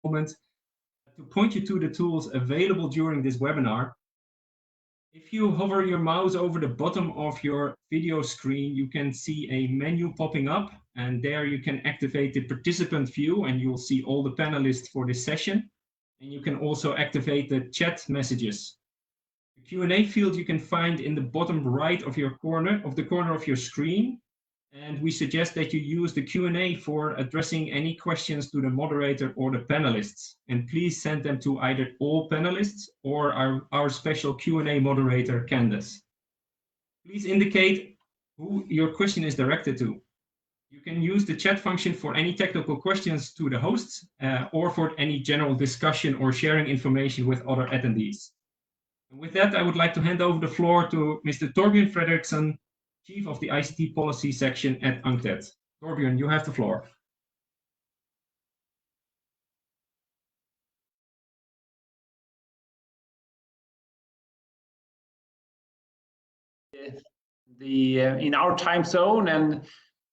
moment to point you to the tools available during this webinar. If you hover your mouse over the bottom of your video screen, you can see a menu popping up, and there you can activate the participant view and you'll see all the panelists for this session. And you can also activate the chat messages. The Q&A field you can find in the bottom right of the corner of your screen. And we suggest that you use the Q&A for addressing any questions to the moderator or the panelists. And please send them to either all panelists or our special Q&A moderator, Candace. Please indicate who your question is directed to. You can use the chat function for any technical questions to the hosts or for any general discussion or sharing information with other attendees. And with that, I would like to hand over the floor to Mr. Torbjörn Fredriksson, Chief of the ICT Policy Section at UNCTAD. Torbjörn, you have the floor. In our time zone, and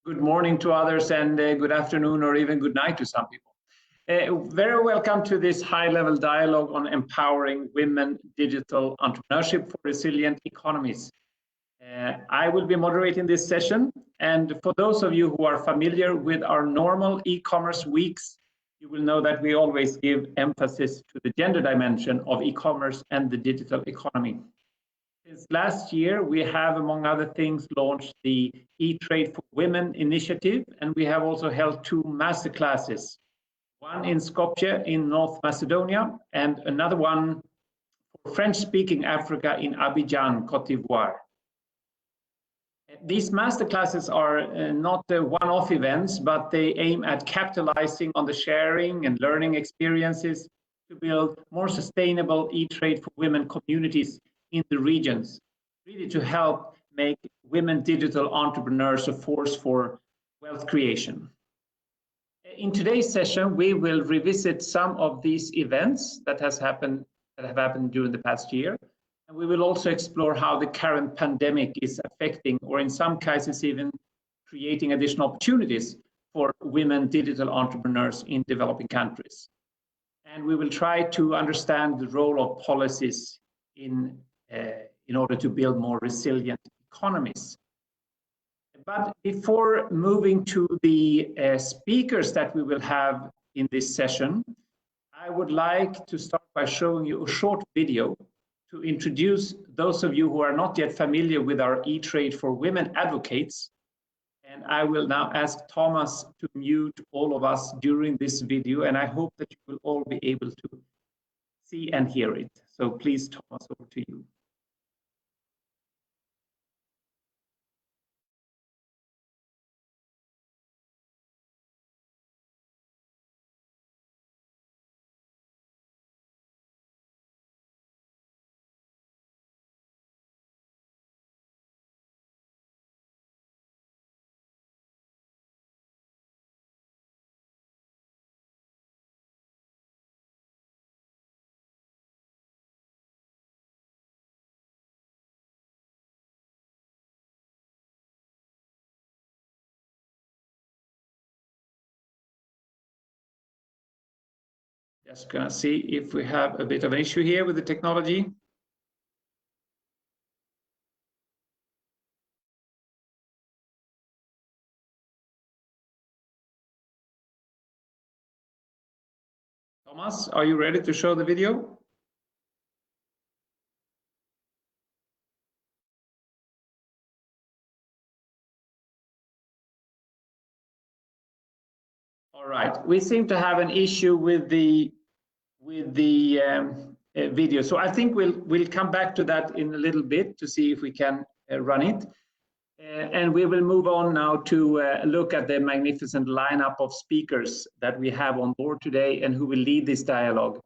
good morning to others, and good afternoon or even good night to some people. Very welcome to this high-level dialogue on empowering women digital entrepreneurship for resilient economies. I will be moderating this session, and for those of you who are familiar with our normal e-commerce weeks, you will know that we always give emphasis to the gender dimension of e-commerce and the digital economy. Since last year, we have, among other things, launched the E-Trade for Women initiative, and we have also held 2 masterclasses, one in Skopje in North Macedonia, and another one for French-speaking Africa in Abidjan, Cote d'Ivoire. These masterclasses are not one-off events, but they aim at capitalizing on the sharing and learning experiences to build more sustainable e-trade for women communities in the regions, really to help make women digital entrepreneurs a force for wealth creation. In today's session, we will revisit some of these events that have happened during the past year. And we will also explore how the current pandemic is affecting, or in some cases even creating additional opportunities for women digital entrepreneurs in developing countries. And we will try to understand the role of policies in order to build more resilient economies. But before moving to the speakers that we will have in this session, I would like to start by showing you a short video to introduce those of you who are not yet familiar with our E-Trade for Women advocates. And I will now ask Thomas to mute all of us during this video, and I hope that you will all be able to see and hear it. So please, Thomas, over to you. Just gonna see if we have a bit of an issue here with the technology. Thomas, are you ready to show the video? All right, we seem to have an issue with the video, so I think we'll come back to that in a little bit to see if we can run it, and we will move on now to look at the magnificent lineup of speakers that we have on board today and who will lead this dialogue.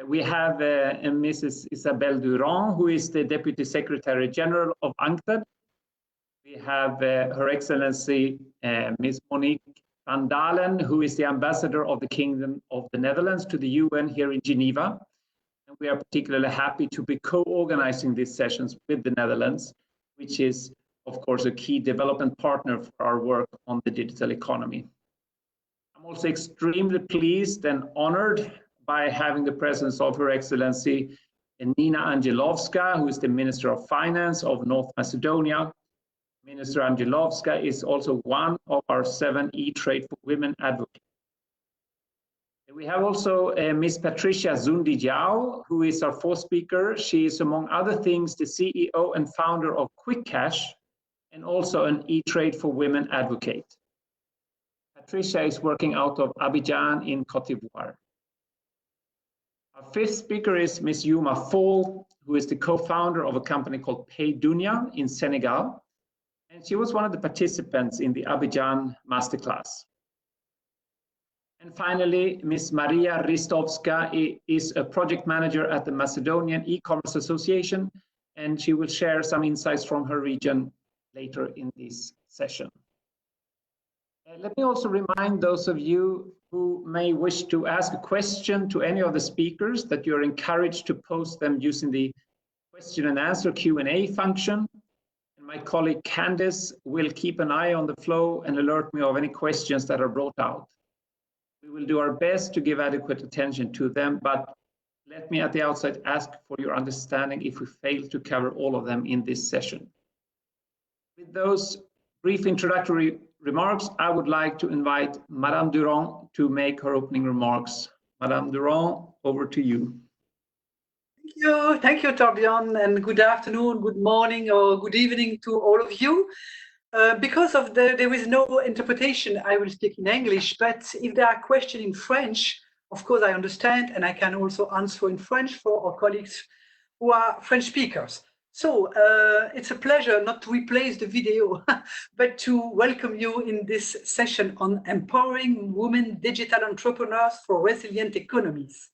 We have Mrs. Isabelle Durand, who is the Deputy Secretary General of UNCTAD. We have Her Excellency Ms. Monique Van Dalen, who is the Ambassador of the Kingdom of the Netherlands to the UN here in Geneva. And we are particularly happy to be co-organizing these sessions with the Netherlands, which is, of course, a key development partner for our work on the digital economy. I'm also extremely pleased and honored by having the presence of Her Excellency Nina Angelovska, who is the Minister of Finance of North Macedonia. Minister Angelovska is also one of our 7 e-Trade for Women advocates. We have also Ms. Patricia Zundi-Jiao, who is our 4th speaker. She is, among other things, the CEO and founder of Quick Cash, and also an e-Trade for Women advocate. Patricia is working out of Abidjan in Cote d'Ivoire. Our 5th speaker is Ms. Yuma Fall, who is the co-founder of a company called Paydunia in Senegal. And she was one of the participants in the Abidjan Masterclass. And finally, Ms. Maria Ristovska is a project manager at the Macedonian E-commerce Association, and she will share some insights from her region later in this session. Let me also remind those of you who may wish to ask a question to any of the speakers that you're encouraged to post them using the question and answer Q&A function. And my colleague Candice will keep an eye on the flow and alert me of any questions that are brought out. We will do our best to give adequate attention to them, but let me at the outset ask for your understanding if we fail to cover all of them in this session. With those brief introductory remarks, I would like to invite Madame Durand to make her opening remarks. Madame Durand, over to you. Thank you, Torbjörn, and good afternoon, good morning, or good evening to all of you. Because of there is no interpretation, I will speak in English, but if there are questions in French, of course I understand, and I can also answer in French for our colleagues who are French speakers. So it's a pleasure not to replace the video, but to welcome you in this session on empowering women digital entrepreneurs for resilient economies.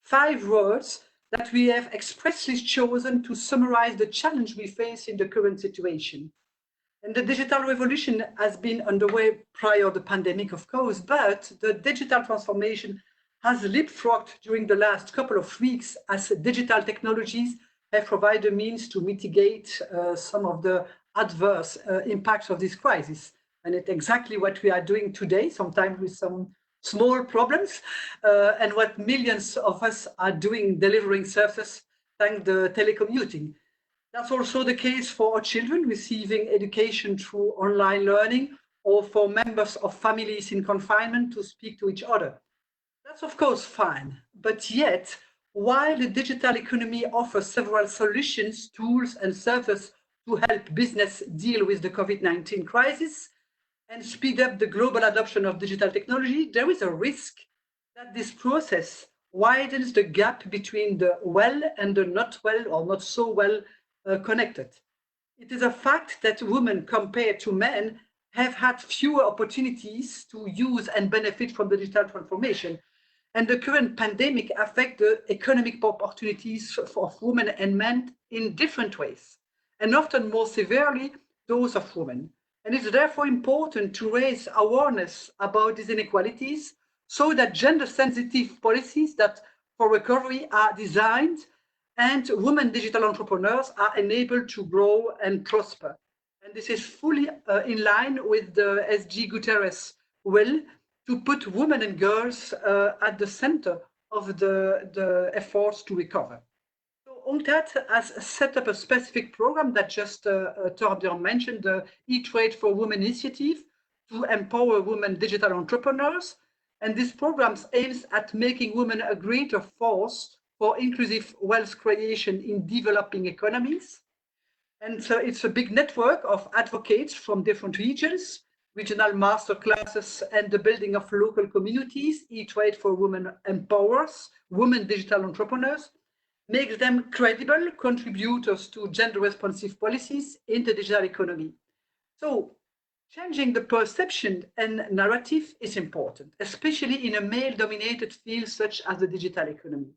5 words that we have expressly chosen to summarize the challenge we face in the current situation. And the digital revolution has been underway prior to the pandemic, of course, but the digital transformation has leapfrogged during the last couple of weeks as digital technologies have provided means to mitigate some of the adverse impacts of this crisis. And it's exactly what we are doing today, sometimes with some small problems, and what millions of us are doing, delivering services thanks to telecommuting. That's also the case for our children receiving education through online learning, or for members of families in confinement to speak to each other. That's of course fine, but yet, while the digital economy offers several solutions, tools and services to help business deal with the COVID-19 crisis and speed up the global adoption of digital technology, there is a risk that this process widens the gap between the well and the not well or not so well connected. It is a fact that women compared to men have had fewer opportunities to use and benefit from the digital transformation. And the current pandemic affects the economic opportunities of women and men in different ways, and often more severely those of women. And it's therefore important to raise awareness about these inequalities so that gender-sensitive policies that for recovery are designed and women digital entrepreneurs are enabled to grow and prosper. And this is fully in line with the SG Guterres will to put women and girls at the center of the efforts to recover. So UNCTAD has set up a specific program that just Torbjörn mentioned, the e-Trade for Women initiative, to empower women digital entrepreneurs. And this program aims at making women a greater force for inclusive wealth creation in developing economies. And so it's a big network of advocates from different regions, regional master classes, and the building of local communities. e-Trade for Women empowers women digital entrepreneurs, makes them credible contributors to gender-responsive policies in the digital economy. So changing the perception and narrative is important, especially in a male-dominated field such as the digital economy.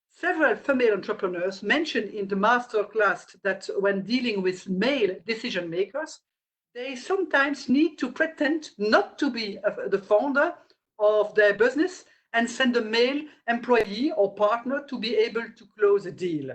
Several female entrepreneurs mentioned in the masterclass that when dealing with male decision makers, they sometimes need to pretend not to be the founder of their business and send a male employee or partner to be able to close a deal.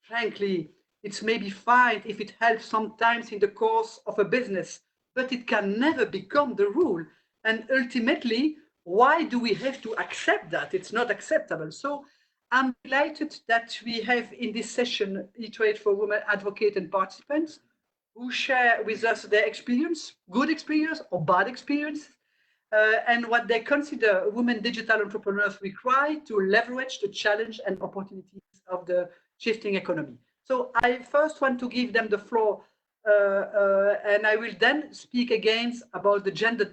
Frankly, it's maybe fine if it helps sometimes in the course of a business, but it can never become the rule. And ultimately, why do we have to accept that? It's not acceptable. So I'm delighted that we have in this session E-Trade for Women advocates and participants who share with us their experience, good experience or bad experience, and what they consider women digital entrepreneurs require to leverage the challenge and opportunities of the shifting economy. So I first want to give them the floor, and I will then speak again about the gender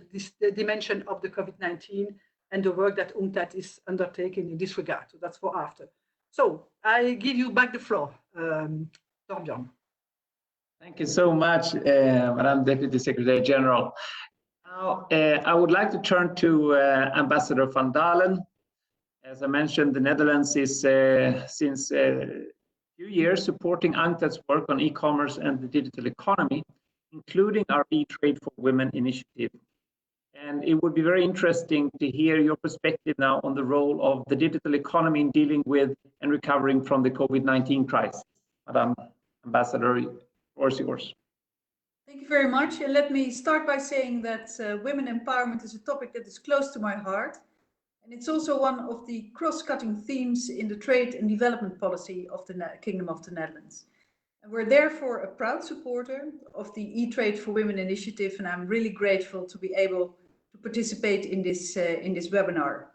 dimension of the COVID-19 and the work that UNCTAD is undertaking in this regard. So that's for after. So I give you back the floor, Torbjörn. Thank you so much, Madam Deputy Secretary General. Now, I would like to turn to Ambassador van Dalen. As I mentioned, the Netherlands is since a few years supporting UNCTAD's work on e-commerce and the digital economy, including our e-Trade for Women initiative. And it would be very interesting to hear your perspective now on the role of the digital economy in dealing with and recovering from the COVID-19 crisis. Madam Ambassador, the floor is yours. Thank you very much. And let me start by saying that women empowerment is a topic that is close to my heart. And it's also one of the cross-cutting themes in the trade and development policy of the Kingdom of the Netherlands. And we're therefore a proud supporter of the E-Trade for Women initiative, and I'm really grateful to be able to participate in this webinar.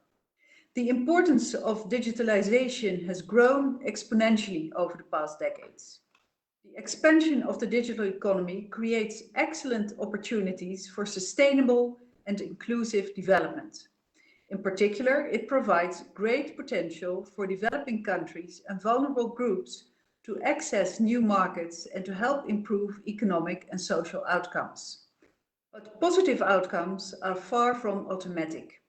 The importance of digitalization has grown exponentially over the past decades. The expansion of the digital economy creates excellent opportunities for sustainable and inclusive development. In particular, it provides great potential for developing countries and vulnerable groups to access new markets and to help improve economic and social outcomes. But positive outcomes are far from automatic.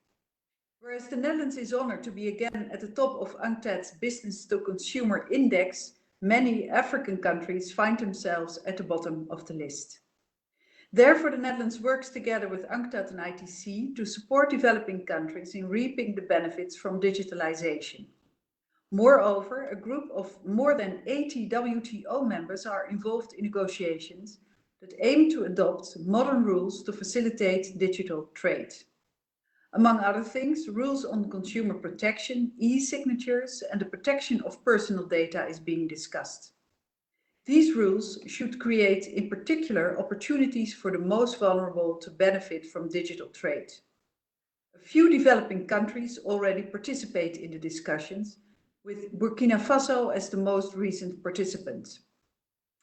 Whereas the Netherlands is honored to be again at the top of UNCTAD's Business to Consumer Index, many African countries find themselves at the bottom of the list. Therefore, the Netherlands works together with UNCTAD and ITC to support developing countries in reaping the benefits from digitalization. Moreover, a group of more than 80 WTO members are involved in negotiations that aim to adopt modern rules to facilitate digital trade. Among other things, rules on consumer protection, e-signatures, and the protection of personal data is being discussed. These rules should create, in particular, opportunities for the most vulnerable to benefit from digital trade. A few developing countries already participate in the discussions, with Burkina Faso as the most recent participant.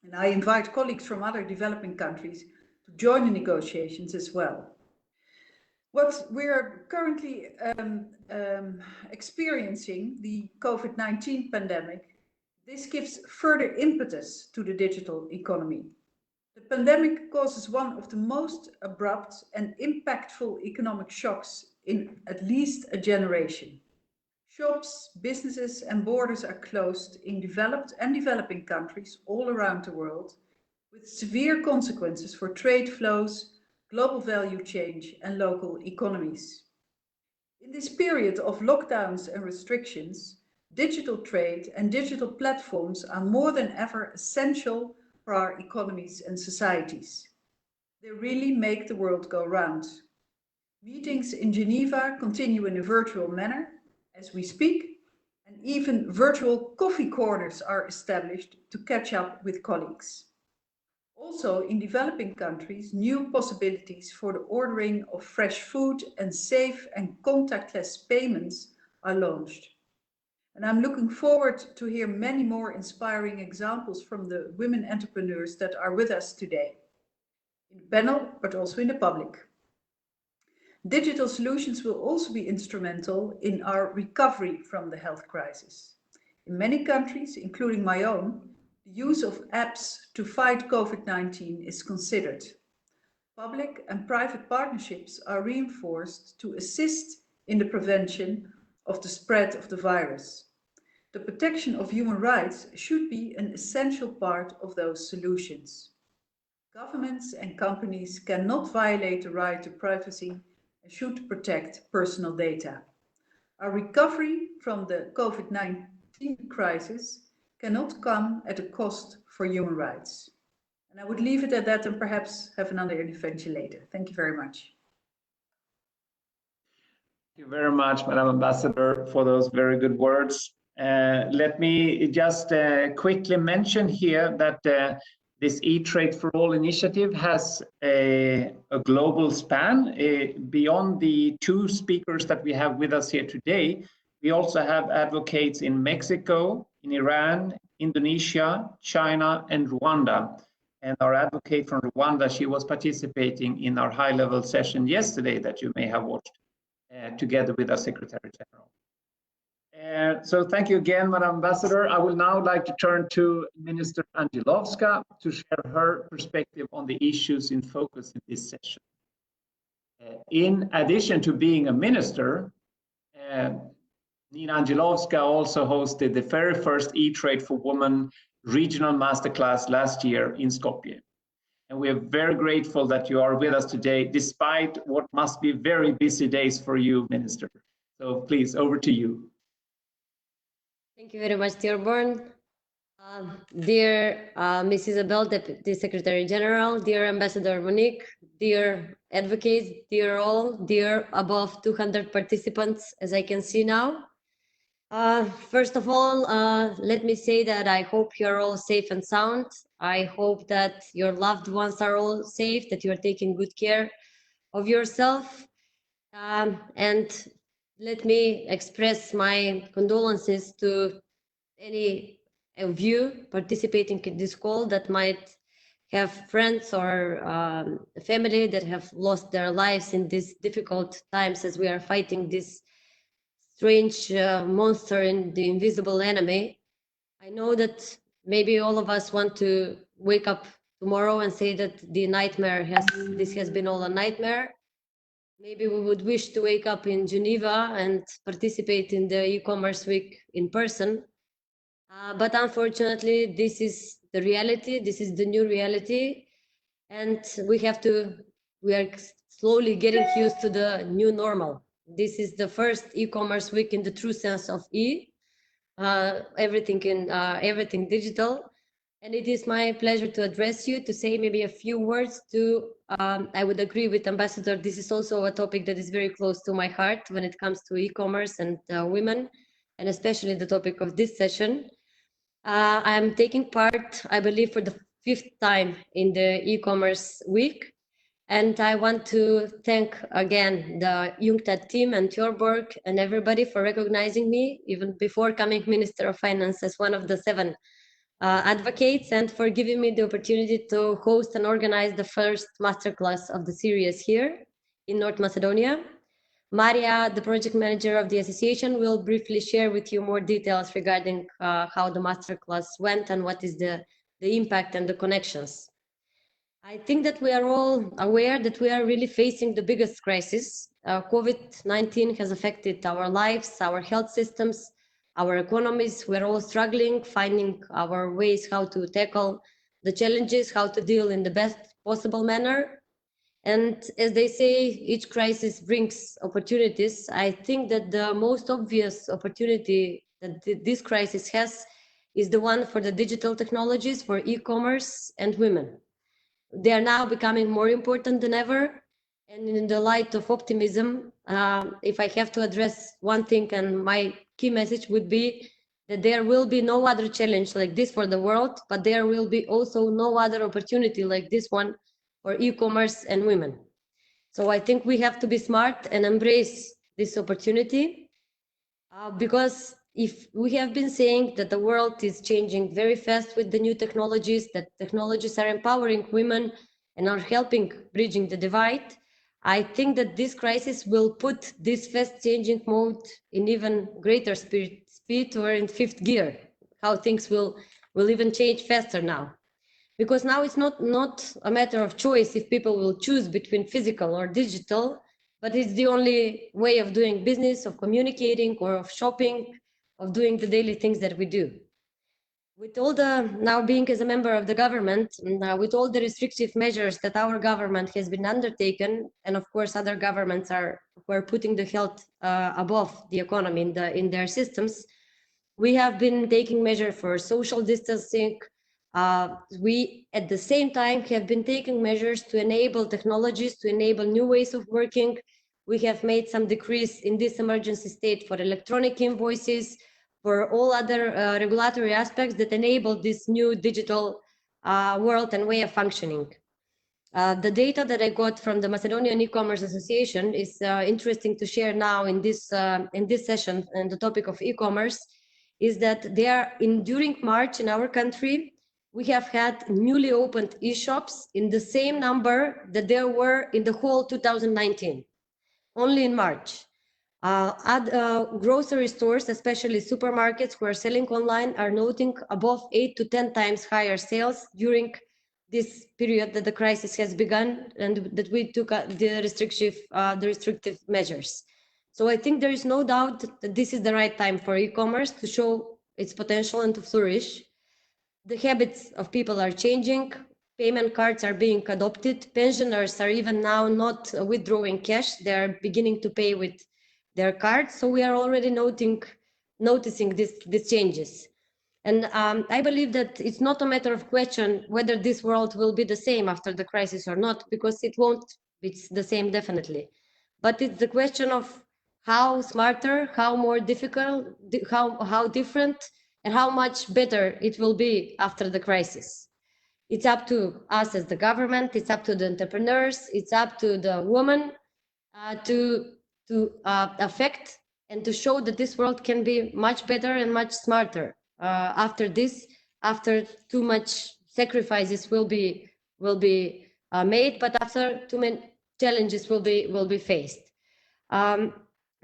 And I invite colleagues from other developing countries to join the negotiations as well. What we are currently experiencing, the COVID-19 pandemic, this gives further impetus to the digital economy. The pandemic causes one of the most abrupt and impactful economic shocks in at least a generation. Shops, businesses, and borders are closed in developed and developing countries all around the world, with severe consequences for trade flows, global value change, and local economies. In this period of lockdowns and restrictions, digital trade and digital platforms are more than ever essential for our economies and societies. They really make the world go round. Meetings in Geneva continue in a virtual manner as we speak, and even virtual coffee corners are established to catch up with colleagues. Also, in developing countries, new possibilities for the ordering of fresh food and safe and contactless payments are launched. And I'm looking forward to hear many more inspiring examples from the women entrepreneurs that are with us today, in the panel, but also in the public. Digital solutions will also be instrumental in our recovery from the health crisis. In many countries, including my own, the use of apps to fight COVID-19 is considered. Public and private partnerships are reinforced to assist in the prevention of the spread of the virus. The protection of human rights should be an essential part of those solutions. Governments and companies cannot violate the right to privacy and should protect personal data. Our recovery from the COVID-19 crisis cannot come at a cost for human rights. And I would leave it at that and perhaps have another intervention later. Thank you very much. Thank you very much, Madam Ambassador, for those very good words. Let me just quickly mention here that this E-Trade for All initiative has a global span. Beyond the two speakers that we have with us here today, we also have advocates in Mexico, in Iran, Indonesia, China, and Rwanda. And our advocate from Rwanda, she was participating in our high-level session yesterday that you may have watched. Together with our Secretary General. So thank you again, Madam Ambassador. I will now like to turn to Minister Angelovska to share her perspective on the issues in focus in this session. In addition to being a minister, Nina Angelovska also hosted the very first E-Trade for Women regional masterclass last year in Skopje. And we are very grateful that you are with us today, despite what must be very busy days for you, Minister. So please, over to you. Thank you very much, dear Born. Dear Ms. Isabel, Deputy Secretary General, dear Ambassador Monique, dear advocates, dear all, dear above 200 participants, as I can see now. First of all, let me say that I hope you're all safe and sound. I hope that your loved ones are all safe, that you're taking good care of yourself. And let me express my condolences to any of you participating in this call that might have friends or family that have lost their lives in these difficult times as we are fighting this strange monster and the invisible enemy. I know that maybe all of us want to wake up tomorrow and say that the nightmare has been all a nightmare. Maybe we would wish to wake up in Geneva and participate in the e-commerce week in person. But unfortunately, this is the reality. This is the new reality. And we are slowly getting used to the new normal. This is the first e-commerce week in the true sense of everything digital. And it is my pleasure to address you, to say maybe a few words to, I would agree with Ambassador, this is also a topic that is very close to my heart when it comes to e-commerce and women, and especially the topic of this session. I'm taking part, I believe, for the 5th time in the e-commerce week. And I want to thank again the UNCTAD team and Tjorborg and everybody for recognizing me, even before coming Minister of Finance, as one of the 7 advocates, and for giving me the opportunity to host and organize the first masterclass of the series here in North Macedonia. Maria, the project manager of the association, will briefly share with you more details regarding how the masterclass went and what is the impact and the connections. I think that we are all aware that we are really facing the biggest crisis. COVID-19 has affected our lives, our health systems, our economies. We're all struggling, finding our ways how to tackle the challenges, how to deal in the best possible manner. And as they say, each crisis brings opportunities. I think that the most obvious opportunity that this crisis has is the one for the digital technologies, for e-commerce and women. They are now becoming more important than ever. And in the light of optimism, if I have to address one thing, and my key message would be that there will be no other challenge like this for the world, but there will be also no other opportunity like this one for e-commerce and women. So I think we have to be smart and embrace this opportunity because if we have been saying that the world is changing very fast with the new technologies, that technologies are empowering women and are helping bridging the divide, I think that this crisis will put this fast changing mode in even greater speed or in 5th gear, how things will even change faster now. Because now it's not a matter of choice if people will choose between physical or digital, but it's the only way of doing business, of communicating, or of shopping, of doing the daily things that we do. With all the, now being as a member of the government, with all the restrictive measures that our government has been undertaken, and of course other governments were putting the health above the economy in their systems, we have been taking measures for social distancing. We, at the same time, have been taking measures to enable technologies, to enable new ways of working. We have made some decrease in this emergency state for electronic invoices, for all other regulatory aspects that enable this new digital world and way of functioning. The data that I got from the Macedonian E-commerce Association is interesting to share now in this session, and the topic of e-commerce is that during March in our country, we have had newly opened e-shops in the same number that there were in the whole 2019, only in March. Grocery stores, especially supermarkets who are selling online, are noting above 8 to 10 times higher sales during this period that the crisis has begun and that we took the restrictive measures. So I think there is no doubt that this is the right time for e-commerce to show its potential and to flourish. The habits of people are changing. Payment cards are being adopted. Pensioners are even now not withdrawing cash. They are beginning to pay with their cards. So we are already noticing these changes. And I believe that it's not a matter of question whether this world will be the same after the crisis or not, because it won't be the same definitely. But it's the question of how smarter, how more difficult, how different, and how much better it will be after the crisis. It's up to us as the government, it's up to the entrepreneurs, it's up to the women to affect and to show that this world can be much better and much smarter after this, after too much sacrifices will be made, but after too many challenges will be faced.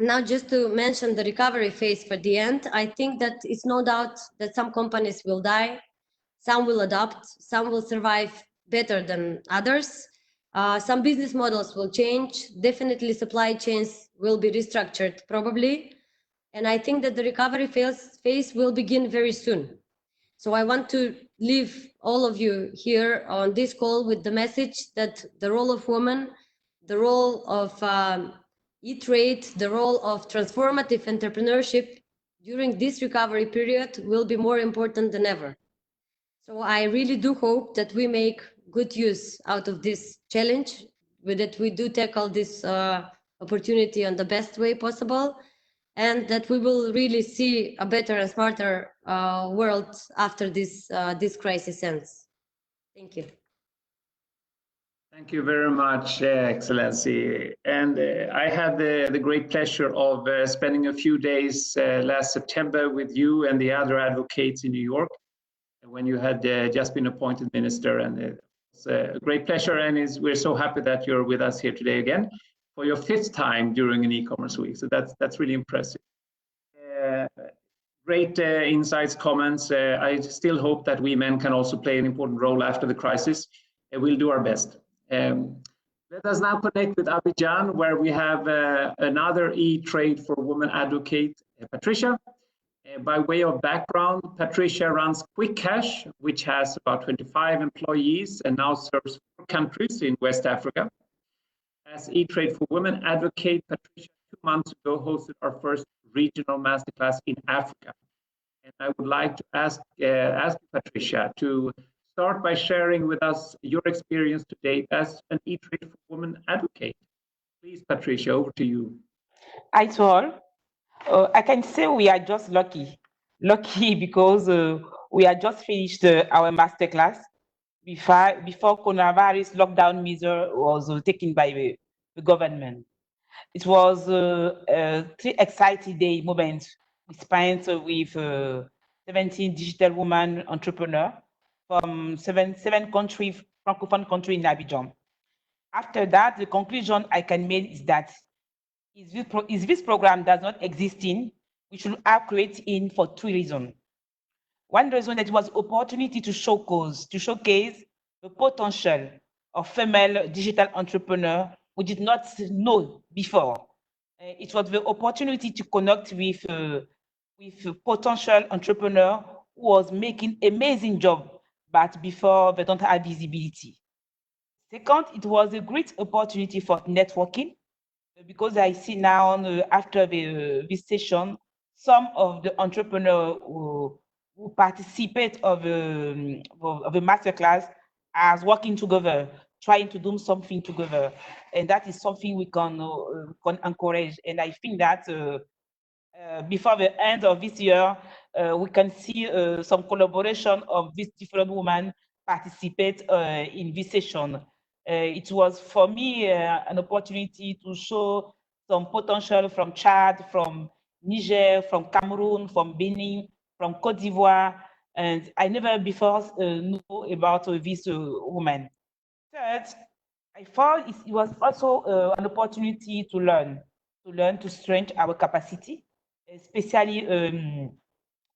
Now, just to mention the recovery phase for the end, I think that it's no doubt that some companies will die, some will adapt, some will survive better than others. Some business models will change. Definitely supply chains will be restructured probably. And I think that the recovery phase will begin very soon. So I want to leave all of you here on this call with the message that the role of women, the role of e-trade, the role of transformative entrepreneurship during this recovery period will be more important than ever. So I really do hope that we make good use out of this challenge, that we do tackle this opportunity in the best way possible, and that we will really see a better and smarter world after this crisis ends. Thank you. Thank you very much, Excellency. And I had the great pleasure of spending a few days last September with you and the other advocates in New York when you had just been appointed minister. And it's a great pleasure, and we're so happy that you're with us here today again for your 5th time during an e-commerce week. So that's really impressive. Great insights, comments. I still hope that we men can also play an important role after the crisis, and we'll do our best. Let us now connect with Abidjan, where we have another e-trade for women advocate, Patricia. By way of background, Patricia runs Quick Cash, which has about 25 employees and now serves 4 countries in West Africa. As e-trade for women advocate, Patricia 2 months ago hosted our first regional masterclass in Africa. And I would like to ask Patricia to start by sharing with us your experience to date as an e-trade for women advocate. Please, Patricia, over to you. Hi to all. I can say we are just lucky because we had just finished our masterclass before coronavirus lockdown measure was taken by the government. It was a 3 exciting moments we spent with 17 digital women entrepreneurs from seven countries, francophone country in Abidjan. After that, the conclusion I can make is that if this program does not exist we should have created in for 2 reasons. One reason that it was opportunity to showcase the potential of female digital entrepreneur we did not know before. It was the opportunity to connect with potential entrepreneur who was making amazing job, but before they don't have visibility. Second, it was a great opportunity for networking because I see now after this session, some of the entrepreneurs who participate of the masterclass as working together trying to do something together, and that is something we can encourage. And I think that before the end of this year, we can see some collaboration of these different women participate in this session. It was for me an opportunity to show some potential from Chad, from Niger, from Cameroon, from Benin, from Cote d'Ivoire, and I never before knew about these women. Third, I thought it was also an opportunity to learn to strengthen our capacity, especially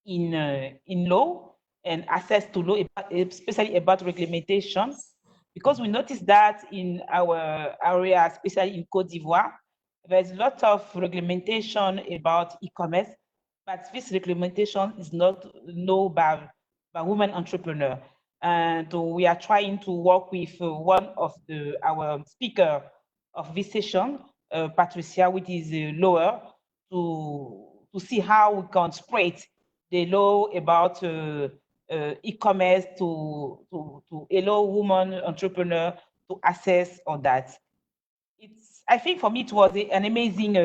in law and access to law, especially about reglementation, because we noticed that in our area, especially in Cote d'Ivoire, there's a lot of reglementation about e-commerce, but this reglementation is not known by women entrepreneurs. And we are trying to work with one of our speaker of this session, Patricia, which is a lawyer, to see how we can spread the law about e-commerce to allow women entrepreneurs to access on that. I think for me it was an amazing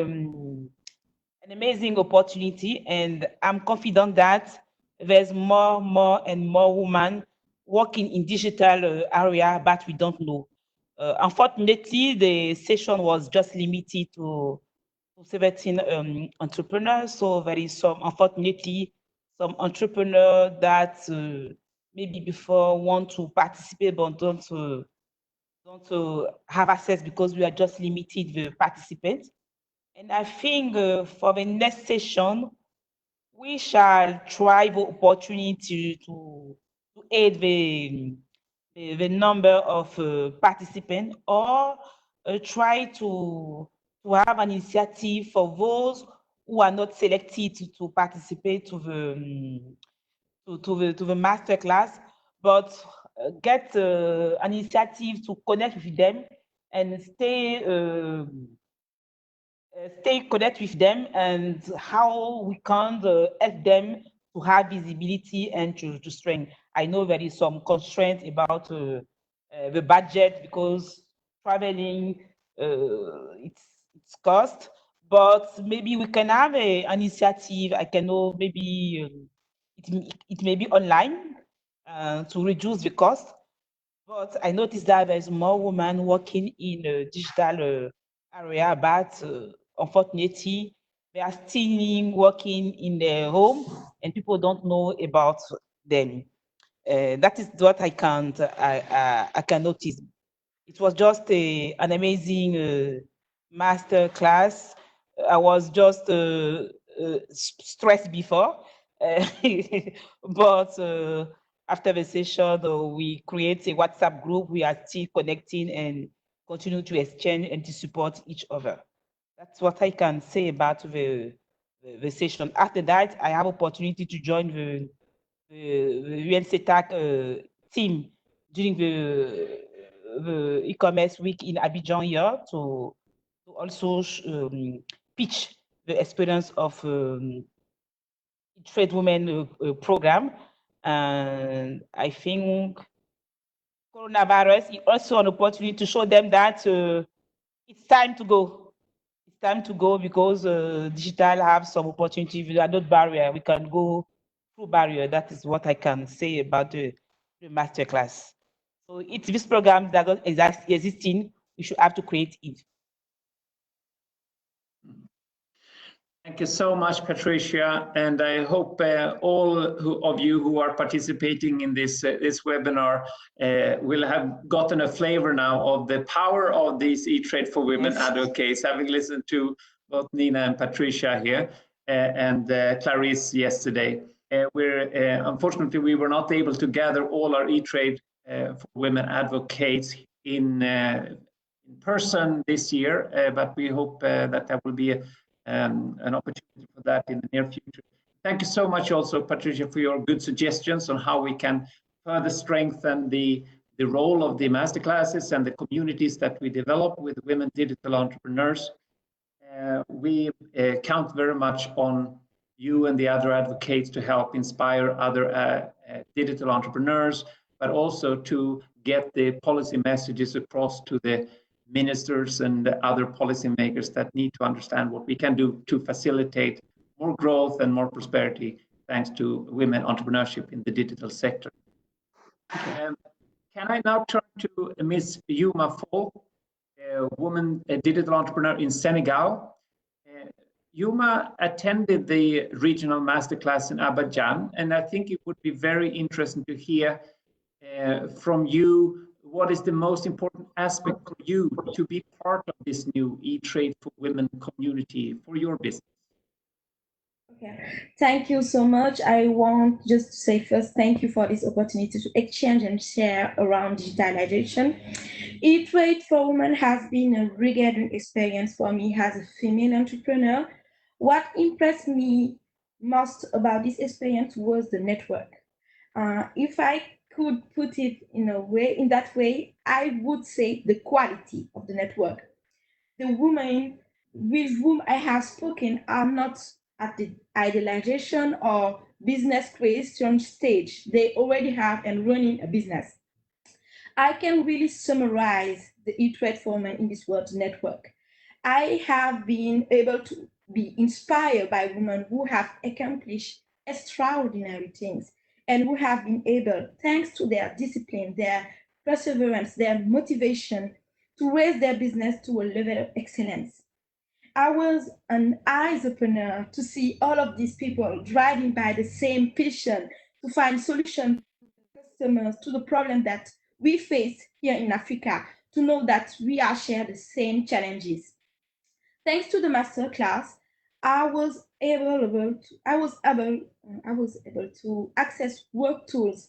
opportunity, and I'm confident that there's more and more women working in digital area, but we don't know. Unfortunately, the session was just limited to 17 entrepreneurs. So there is unfortunately, some entrepreneurs that maybe before want to participate but don't have access because we are just limited the participants. And I think for the next session, we shall try the opportunity to aid the number of participants, or try to have an initiative for those who are not selected to participate to the master class, but get an initiative to connect with them and stay connect with them, and how we can help them to have visibility and to strengthen. I know there is some constraint about the budget, because traveling it's cost, but maybe we can have an initiative. I can know maybe it may be online to reduce the cost. But I noticed that there's more women working in a digital area, but unfortunately, they are still working in their home, and people don't know about them. That is what I can notice. It was just an amazing master class. I was just stressed before, but after the session, we create a WhatsApp group. We are still connecting and continue to exchange and to support each other. That's what I can say about the session. After that, I have opportunity to join the UNCTAC team during the e-commerce week in Abidjan here to also pitch the experience of Trade Women program. And I think coronavirus is also an opportunity to show them that it's time to go. It's time to go, because digital have some opportunity. If there are not barrier, we can go through barrier. That is what I can say about the masterclass. So it's this program that doesn't existing, we should have to create it. Thank you so much, Patricia, and I hope all of you who are participating in this webinar will have gotten a flavor now of the power of these E-Trade for Women advocates, having listened to both Nina and Patricia here and Clarice yesterday. Unfortunately, we were not able to gather all our E-Trade for Women advocates in person this year, but we hope that there will be an opportunity for that in the near future. Thank you so much also, Patricia, for your good suggestions on how we can further strengthen the role of the masterclasses and the communities that we develop with women digital entrepreneurs. We count very much on you and the other advocates to help inspire other digital entrepreneurs, but also to get the policy messages across to the ministers and the other policymakers that need to understand what we can do to facilitate more growth and more prosperity thanks to women entrepreneurship in the digital sector. Can I now turn to Ms. Yuma Fall, a woman, a digital entrepreneur in Senegal. Yuma attended the regional masterclass in Abidjan, and I think it would be very interesting to hear from you what is the most important aspect for you to be part of this new e-trade for women community for your business. Okay, thank you so much. I want just to say first, thank you for this opportunity to exchange and share around digitalization. E-trade for women has been a rewarding experience for me as a female entrepreneur. What impressed me most about this experience was the network. If I could put it in that way, I would say the quality of the network. The women with whom I have spoken are not at the idealization or business creation stage. They already have and running a business. I can really summarize the e-trade for women in this world network. I have been able to be inspired by women who have accomplished extraordinary things and who have been able, thanks to their discipline, their perseverance, their motivation, to raise their business to a level of excellence. I was an eye opener to see all of these people driving by the same passion to find solutions to customers to the problem that we face here in Africa, to know that we are share the same challenges. Thanks to the master class, I was able to access work tools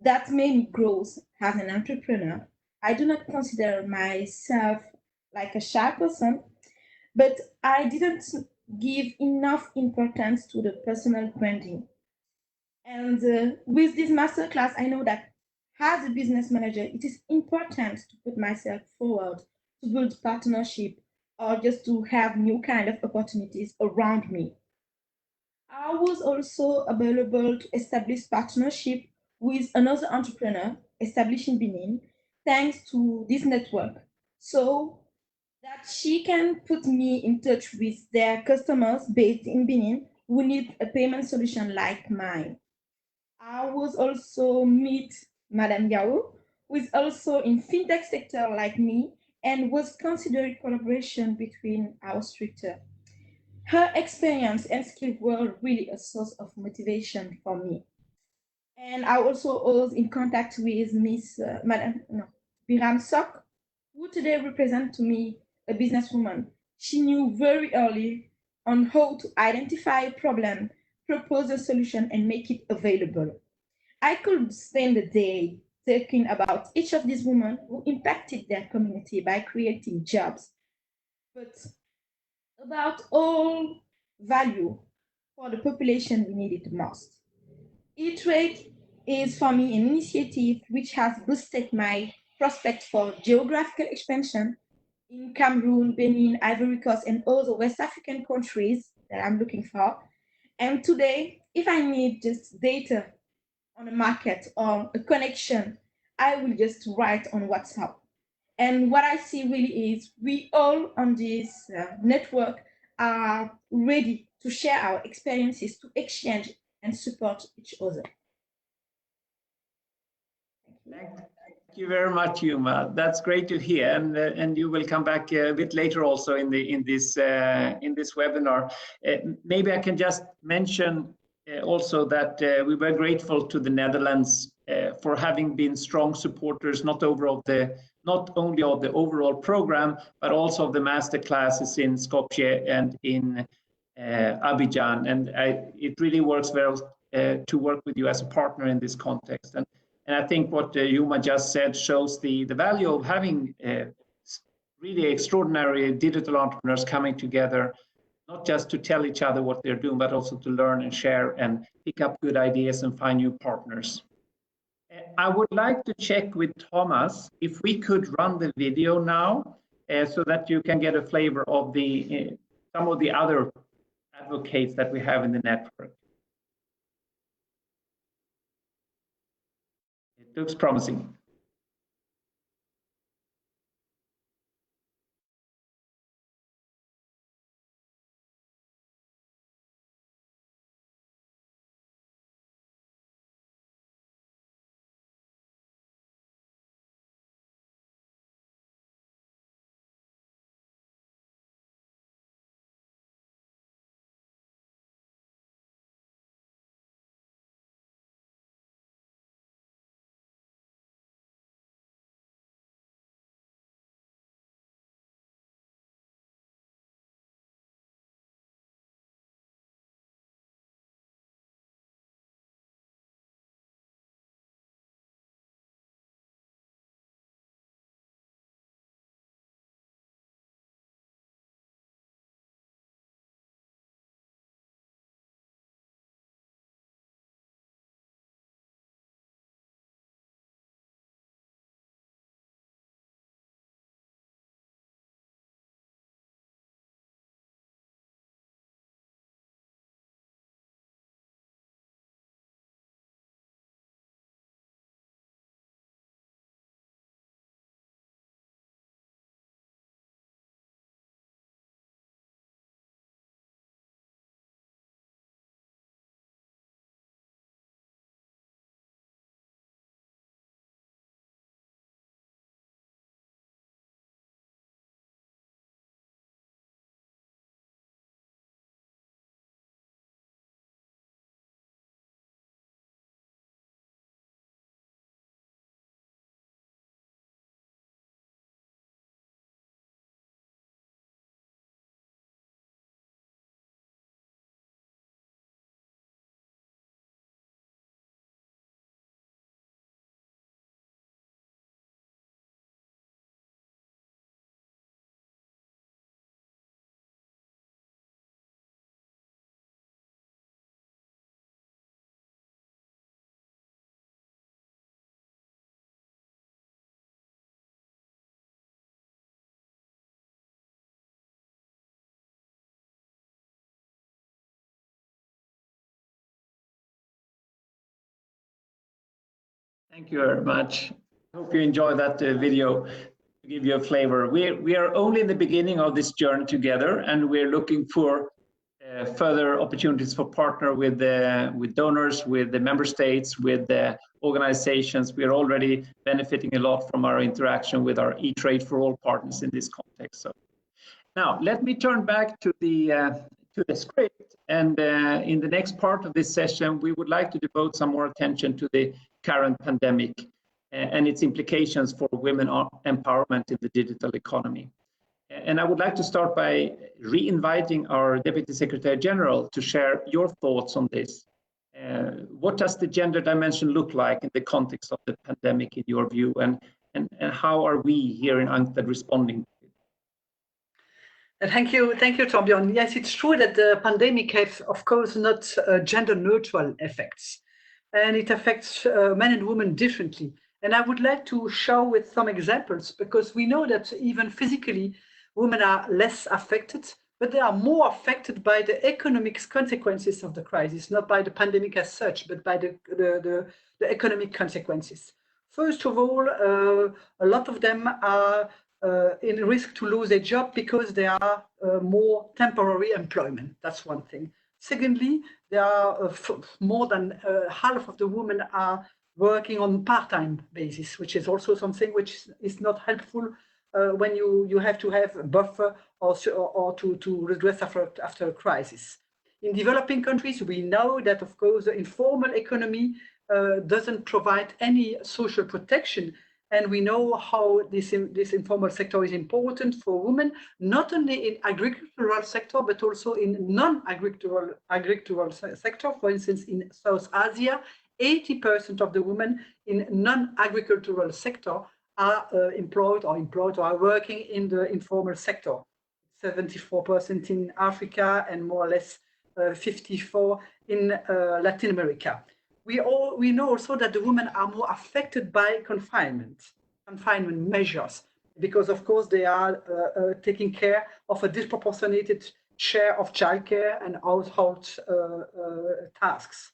that made me grow as an entrepreneur. I do not consider myself like a shy person, but I didn't give enough importance to the personal branding. And with this masterclass, I know that as a business manager, it is important to put myself forward, to build partnership, or just to have new kind of opportunities around me. I was also available to establish partnership with another entrepreneur established in Benin, thanks to this network. So that she can put me in touch with their customers based in Benin who need a payment solution like mine. I was also meet Madame Yao, who is also in fintech sector like me and was considered collaboration between our structure. Her experience and skills were really a source of motivation for me. And I also was in contact with Miss Madame Biram Sok, who today represents to me a businesswoman. She knew very early on how to identify a problem, propose a solution, and make it available. I could spend a day talking about each of these women who impacted their community by creating jobs, but about all value for the population we need it the most. E-trade is for me an initiative which has boosted my prospect for geographical expansion in Cameroon, Benin, Ivory Coast, and other West African countries that I'm looking for. And today, if I need just data on a market or a connection, I will just write on WhatsApp. And what I see really is we all on this network are ready to share our experiences, to exchange and support each other. Thank you very much, Yuma. That's great to hear, and you will come back a bit later also in this webinar. Maybe I can just mention also that we were grateful to the Netherlands for having been strong supporters not only of the overall program but also of the master classes in Skopje and in Abidjan. And it really works well to work with you as a partner in this context. And I think what Yuma just said shows the value of having really extraordinary digital entrepreneurs coming together, not just to tell each other what they're doing, but also to learn and share and pick up good ideas and find new partners. I would like to check with Thomas if we could run the video now so that you can get a flavor of some of the other advocates that we have in the network. It looks promising. Thank you very much. I hope you enjoy that video to give you a flavor. We are only in the beginning of this journey together, and we're looking for further opportunities for partner with donors, with the member states, with the organizations. We are already benefiting a lot from our interaction with our eTrade for All partners in this context. So now let me turn back to the script, and in the next part of this session, we would like to devote some more attention to the current pandemic and its implications for women empowerment in the digital economy. And I would like to start by re-inviting our Deputy Secretary General to share your thoughts on this. What does the gender dimension look like in the context of the pandemic in your view, and how are we here in UNCTAD responding? Thank you, Torbjörn. Yes, it's true that the pandemic has, of course, not gender-neutral effects, and it affects men and women differently. And I would like to show with some examples, because we know that even physically, women are less affected, but they are more affected by the economic consequences of the crisis, not by the pandemic as such, but by the economic consequences. First of all, a lot of them are in risk to lose a job because they are more temporary employment. That's one thing. Secondly, there are more than half of the women are working on part-time basis, which is also something which is not helpful when you have to have a buffer or to redress after a crisis. In developing countries, we know that, of course, the informal economy doesn't provide any social protection. And we know how this informal sector is important for women, not only in agricultural sector, but also in non-agricultural sector. For instance, in South Asia, 80% of the women in non-agricultural sector are employed or are working in the informal sector. 74% in Africa and more or less 54% in Latin America. We know also that the women are more affected by confinement measures, because of course they are taking care of a disproportionate share of childcare and household tasks.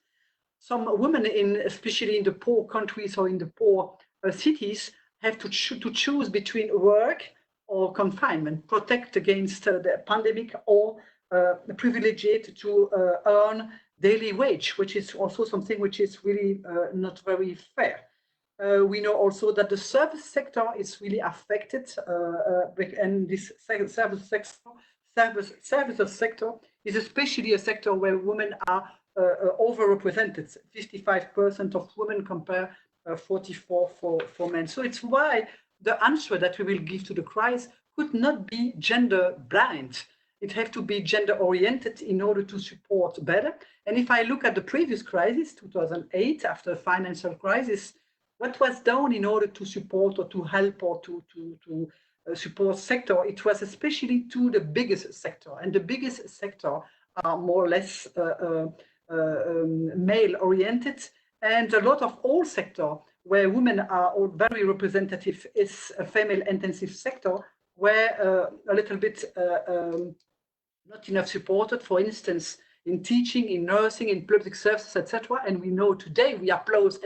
Some women, especially in the poor countries or in the poor cities, have to choose between work or confinement, protect against the pandemic, or privileged to earn daily wage, which is also something which is really not very fair. We know also that the service sector is really affected, and this services sector is especially a sector where women are overrepresented. 55% of women compare 44% for men. So it's why the answer that we will give to the crisis could not be gender blind. It has to be gender oriented in order to support better. And if I look at the previous crisis, 2008, after the financial crisis, what was done in order to support or to help or to support sector, it was especially to the biggest sector. And the biggest sector are more or less male oriented. And a lot of all sector where women are all very representative is a female intensive sector where a little bit not enough supported, for instance, in teaching, in nursing, in public services, etc. And we know today we applaud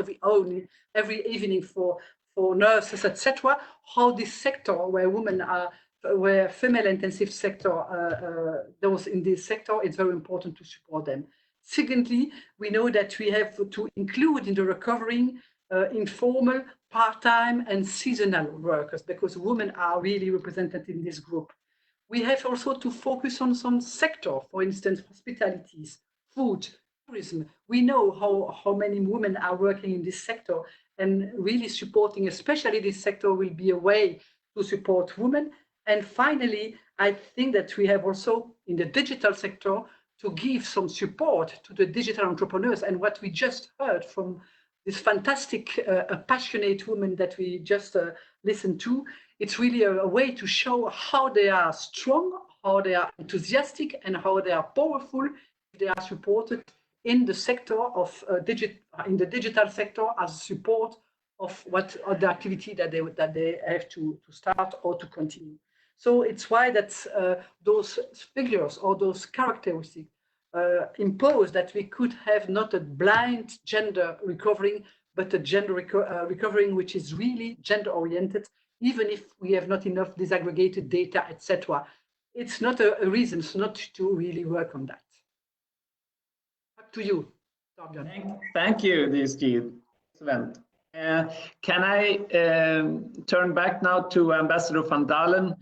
every evening for nurses, etc. How this sector where women are, where female intensive sector, those in this sector, it's very important to support them. Secondly, we know that we have to include in the recovering informal, part-time and seasonal workers, because women are really represented in this group. We have also to focus on some sector, for instance, hospitalities, food, tourism. We know how many women are working in this sector, and really supporting, especially this sector, will be a way to support women. And finally, I think that we have also in the digital sector to give some support to the digital entrepreneurs. And what we just heard from this fantastic, passionate woman that we just listened to, it's really a way to show how they are strong, how they are enthusiastic, and how they are powerful if they are supported in the sector of in the digital sector as support of the activity that they have to start or to continue. So it's why that those figures or those characteristics impose that we could have not a blind gender recovering, but a gender recovering which is really gender oriented, even if we have not enough disaggregated data, etc. It's not a reason not to really work on that. Up to you, Torbjörn. Thank you, DSG. Excellent. Can I turn back now to Ambassador van Dalen?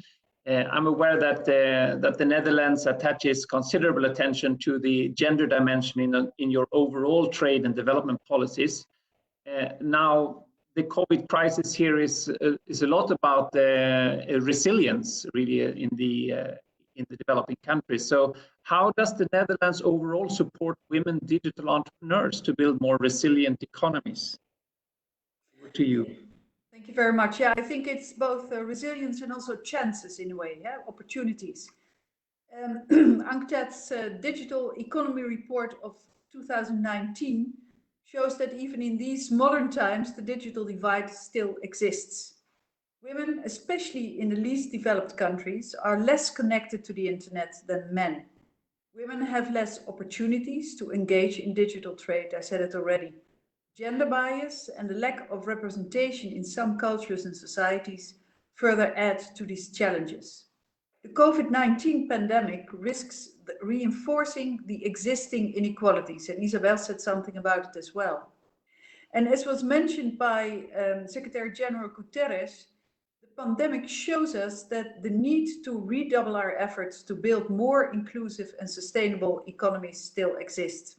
I'm aware that the Netherlands attaches considerable attention to the gender dimension in your overall trade and development policies. Now, the COVID crisis here is a lot about resilience, really, in the developing countries. So, how does the Netherlands overall support women digital entrepreneurs to build more resilient economies? Over to you. Thank you very much. Yeah, I think it's both resilience and also chances in a way, yeah? Opportunities. UNCTAD's Digital Economy Report of 2019 shows that even in these modern times, the digital divide still exists. Women, especially in the least developed countries, are less connected to the internet than men. Women have less opportunities to engage in digital trade, I said it already. Gender bias and the lack of representation in some cultures and societies further add to these challenges. The COVID-19 pandemic risks reinforcing the existing inequalities, and Isabel said something about it as well. And as was mentioned by Secretary General Guterres, the pandemic shows us that the need to redouble our efforts to build more inclusive and sustainable economies still exists.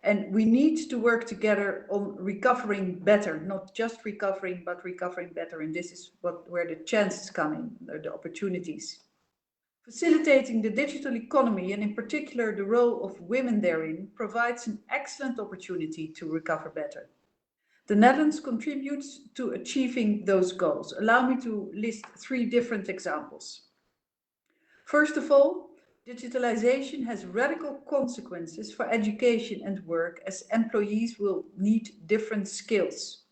And we need to work together on recovering better, not just recovering, but recovering better. And this is where the chances come in, the opportunities. Facilitating the digital economy, and in particular the role of women therein, provides an excellent opportunity to recover better. The Netherlands contributes to achieving those goals. Allow me to list 3 different examples. First of all, digitalization has radical consequences for education and work, as employees will need different skills.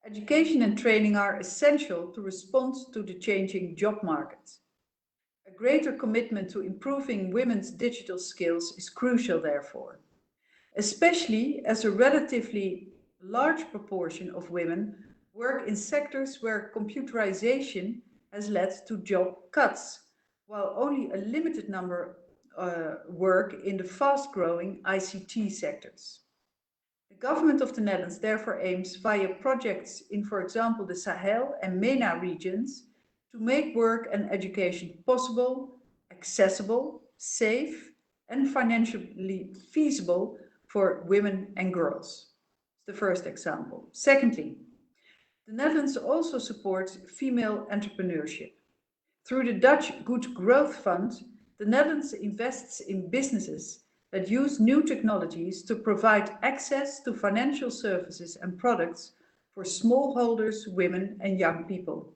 Education and training are essential to respond to the changing job market. A greater commitment to improving women's digital skills is crucial, therefore, especially as a relatively large proportion of women work in sectors where computerization has led to job cuts, while only a limited number work in the fast-growing ICT sectors. The government of the Netherlands therefore aims via projects in, for example, the Sahel and MENA regions to make work and education possible, accessible, safe, and financially feasible for women and girls. That's the first example. Secondly, the Netherlands also supports female entrepreneurship. Through the Dutch Good Growth Fund, the Netherlands invests in businesses that use new technologies to provide access to financial services and products for smallholders, women, and young people.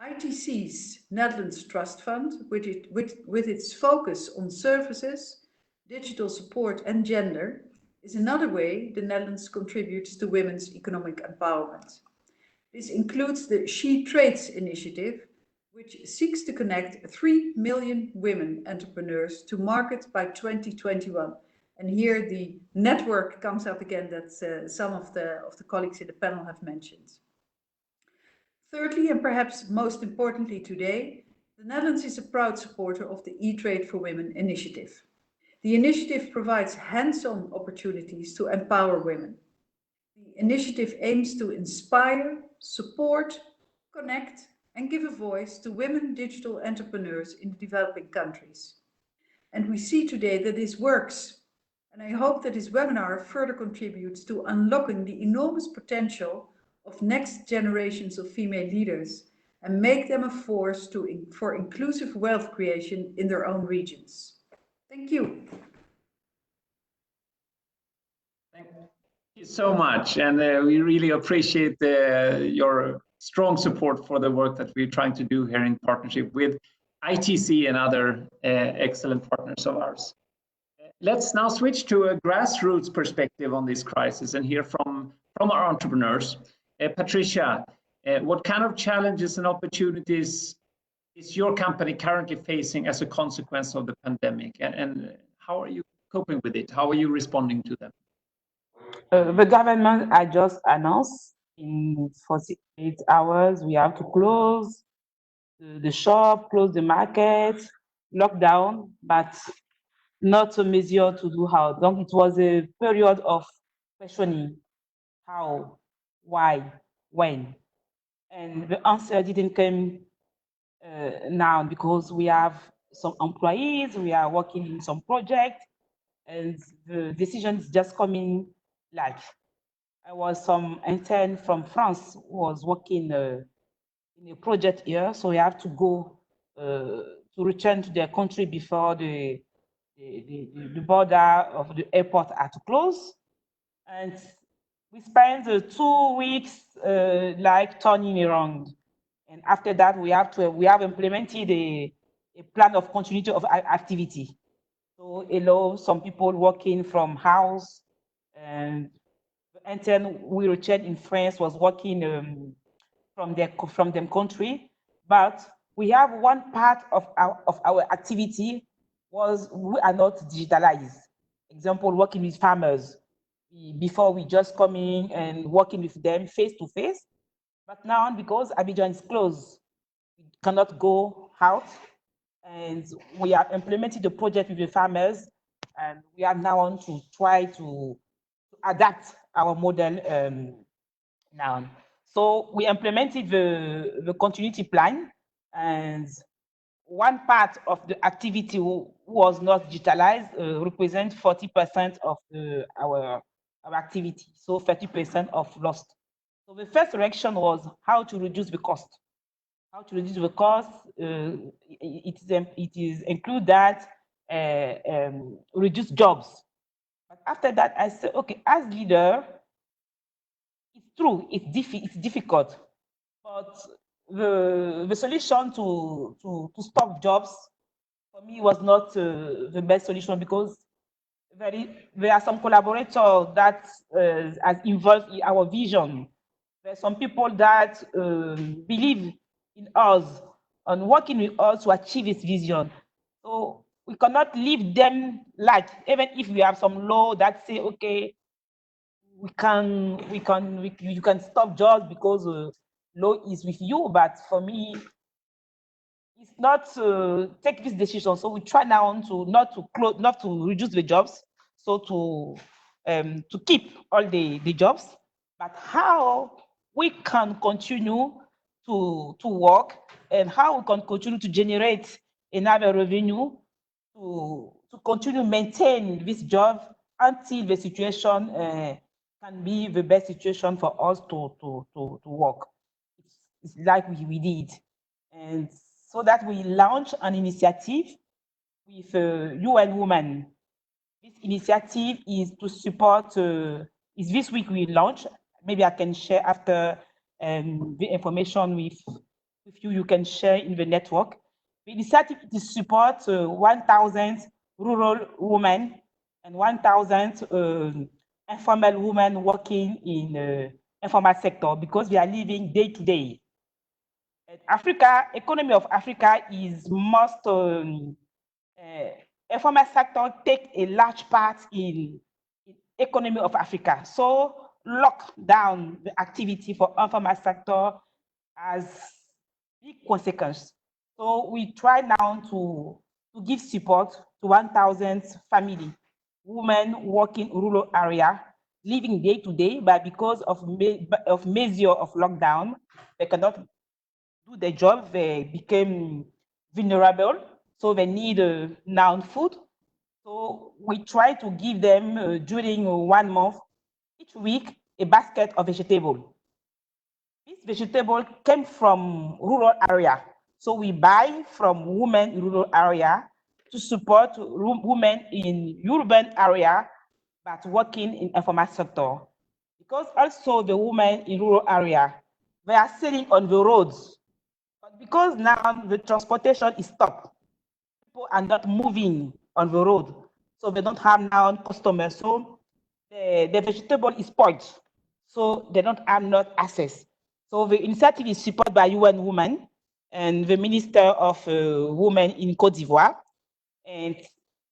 ITC's Netherlands Trust Fund, with its focus on services, digital support, and gender, is another way the Netherlands contributes to women's economic empowerment. This includes the She Trades initiative, which seeks to connect 3 million women entrepreneurs to market by 2021. And here the network comes up again that some of the colleagues in the panel have mentioned. Thirdly, and perhaps most importantly today, the Netherlands is a proud supporter of the E-Trade for Women initiative. The initiative provides hands-on opportunities to empower women. The initiative aims to inspire, support, connect, and give a voice to women digital entrepreneurs in the developing countries. And we see today that this works. And I hope that this webinar further contributes to unlocking the enormous potential of next generations of female leaders and make them a force for inclusive wealth creation in their own regions. Thank you. Thank you so much. And we really appreciate your strong support for the work that we're trying to do here in partnership with ITC and other excellent partners of ours. Let's now switch to a grassroots perspective on this crisis and hear from our entrepreneurs. Patricia, what kind of challenges and opportunities is your company currently facing as a consequence of the pandemic? And how are you coping with it? How are you responding to them? The government had just announced in 48 hours we have to close the shop, close the market, lockdown, but not a measure to do how. Donc it was a period of questioning how, why, when. And the answer didn't come now because we have some employees, we are working in some project, and the decision is just coming like I was some intern from France who was working in a project here, so we have to go to return to their country before the border of the airport are to close. And we spent 2 weeks like turning around. And after that, we have implemented a plan of continuity of activity. So allow some people working from house, and intern we returned in France was working from their country, but we have one part of our activity was we are not digitalized. Example, working with farmers. Before we just coming and working with them face to face, but now because Abidjan is closed, we cannot go out, and we are implementing the project with the farmers, and we are now on to try to adapt our model now. So we implemented the continuity plan, and one part of the activity was not digitalized, represent 40% of our activity, so 30% of lost. So the first reaction was how to reduce the cost. How to reduce the cost, it is include that reduce jobs. But after that, I said, okay, as leader, it's true, it's difficult, but the solution to stop jobs for me was not the best solution, because there are some collaborators that are involved in our vision. There are some people that believe in us and working with us to achieve this vision. So we cannot leave them, like, even if we have some law that say, okay, you can stop jobs because law is with you. But for me, it's not take this decision. So we try now to not to reduce the jobs, so to keep all the jobs, but how we can continue to work, and how we can continue to generate another revenue to continue maintain this job until the situation can be the best situation for us to work. It's like we did. And so that we launch an initiative with UN Women. This initiative is to support, is this week we launch. Maybe I can share after the information with you, you can share in the network. The initiative is to support 1,000 rural women and 1,000 informal women working in informal sector, because we are living day to day. Africa, economy of Africa is most informal sector take a large part in economy of Africa. So lock down the activity for informal sector has big consequences. So we try now to give support to 1,000 family, women working rural area, living day to day, but because of measure of lockdown, they cannot do their job, they became vulnerable, so they need now food. So we try to give them during 1 month, each week, a basket of vegetable. This vegetable came from rural area, so we buy from women in rural area to support women in urban area, but working in informal sector. Because also the women in rural area, they are selling on the roads. But because now the transportation is stopped, people are not moving on the road, so they don't have now customers. So the vegetable is spoiled, so they don't have not access. So the initiative is supported by UN Women and the Minister of Women in Côte d'Ivoire, and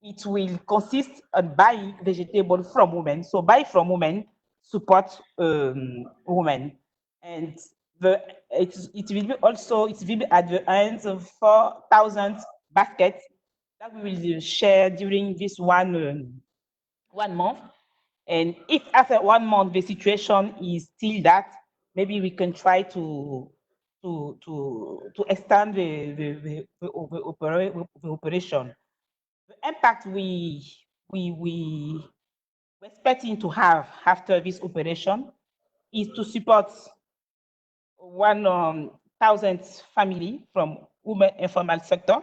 it will consist on buying vegetable from women. So buy from women support women. And it will be also, it will be at the end of 4,000 baskets that we will share during this one month. And if after 1 month the situation is still that, maybe we can try to extend the operation. The impact we expecting to have after this operation is to support 1,000 family from women informal sector,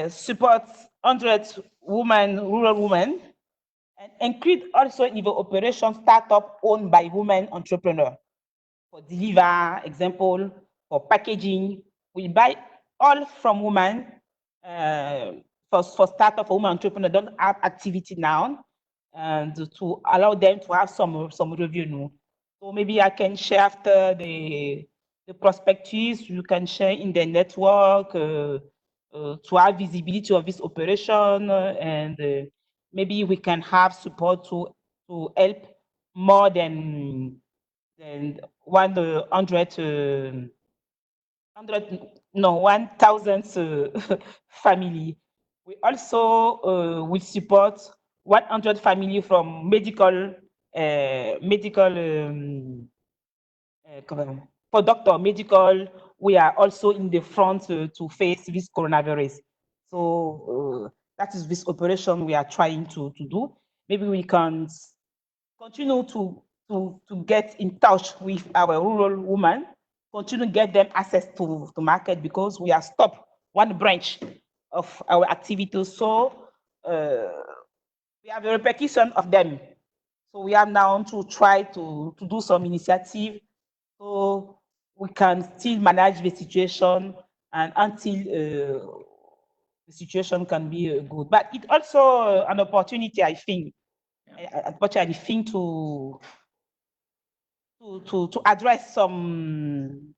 support 100 women, rural women, and include also in the operation startup owned by women entrepreneurs. For deliver, example, for packaging, we buy all from women. For startup for women entrepreneurs don't have activity now, and to allow them to have some revenue. So maybe I can share after the prospectus. You can share in the network to have visibility of this operation, and maybe we can have support to help more than 100 no 1,000 family. We also will support 100 family from medical for doctor medical. We are also in the front to face this coronavirus. So that is this operation we are trying to do. Maybe we can continue to get in touch with our rural women, continue to get them access to market, because we have stopped one branch of our activities. So we have a repetition of them. So we have now to try to do some initiative so we can still manage the situation and until the situation can be good. But it's also an opportunity, I think, unfortunately, to address some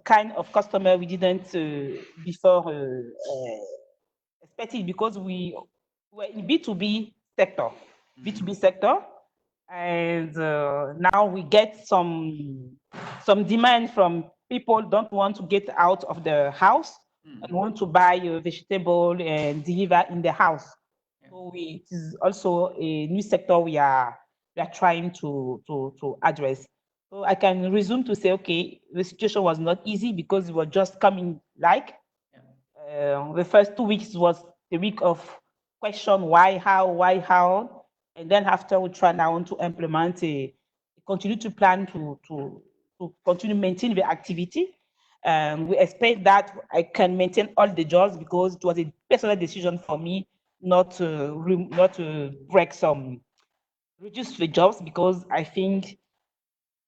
kind of customer we didn't before expect it, because we were in B2B sector, and now we get some demand from people don't want to get out of the house and want to buy a vegetable and deliver in the house. So it is also a new sector we are trying to address. So I can resume to say, okay, the situation was not easy because it was just coming like. The first 2 weeks was the week of question, why, how, and then after we try now to implement continue to plan to continue maintain the activity. We expect that I can maintain all the jobs, because it was a personal decision for me not to reduce the jobs, because I think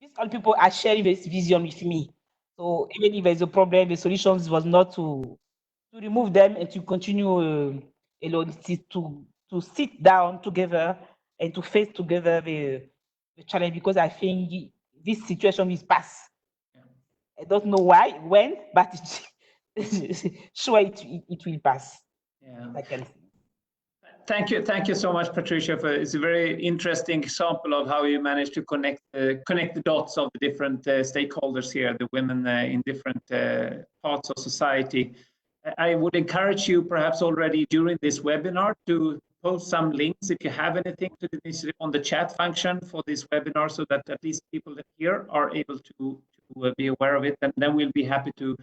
these all people are sharing this vision with me. So even if there's a problem, the solutions was not to remove them and to continue alone, to sit down together and to face together the challenge, because I think this situation will pass. I don't know why, when, but sure it will pass. I can see. Thank you so much, Patricia. It's a very interesting example of how you managed to connect the dots of the different stakeholders here, the women in different parts of society. I would encourage you, perhaps already during this webinar, to post some links if you have anything to the initiative on the chat function for this webinar, so that at least people that here are able to be aware of it, and then we'll be happy to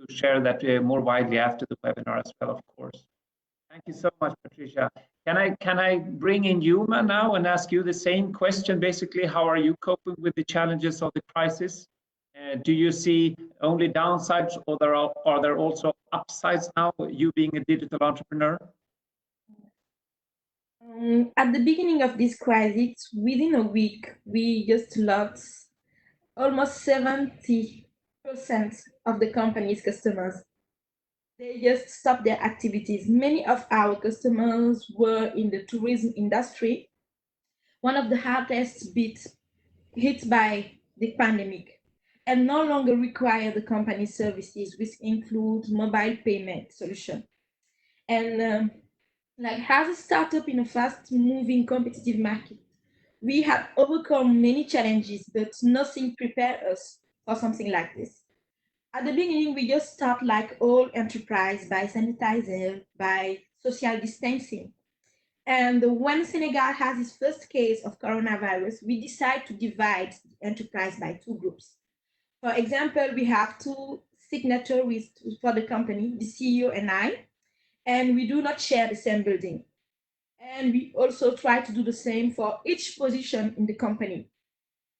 share that more widely after the webinar as well, of course. Thank you so much, Patricia. Can I bring in Yuma now and ask you the same question? Basically, how are you coping with the challenges of the crisis? Do you see only downsides, or are there also upsides now, you being a digital entrepreneur? At the beginning of this crisis, within a week, we just lost almost 70% of the company's customers. They just stopped their activities. Many of our customers were in the tourism industry, one of the hardest hit by the pandemic, and no longer require the company's services, which include mobile payment solution. And like as a startup in a fast-moving competitive market, We have overcome many challenges, but nothing prepared us for something like this. At the beginning, we just start like all enterprise by sanitizing, by social distancing. And when Senegal has its first case of coronavirus, we decide to divide the enterprise by two groups. For example, we have two signatories for the company, the CEO and I, and we do not share the same building. And we also try to do the same for each position in the company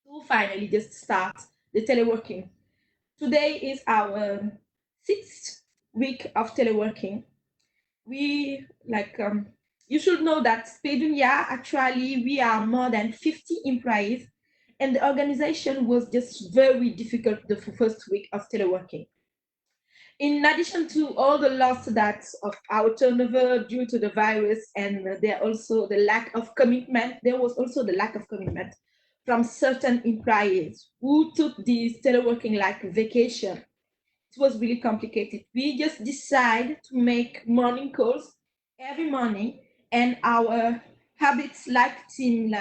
to finally just start the teleworking. Today is our 6th week of teleworking. We you should know that Spedunia actually we are more than 50 employees, and the organization was just very difficult the first week of teleworking. In addition to all the loss that of our turnover due to the virus, and there also the lack of commitment, there was also the lack of commitment from certain employees who took this teleworking like vacation. It was really complicated. We just decided to make morning calls every morning, and our habits like team,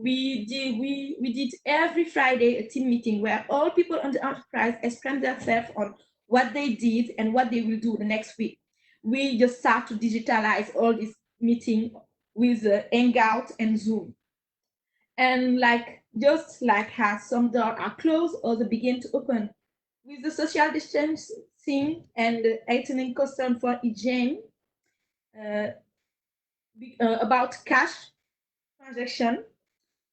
we did every Friday a team meeting where all people on the enterprise explain themselves on what they did and what they will do the next week. We just start to digitalize all this meeting with Hangout and Zoom. And just like as some doors are closed or they begin to open, with the social distancing and the heightening concern for hygiene, about cash transaction,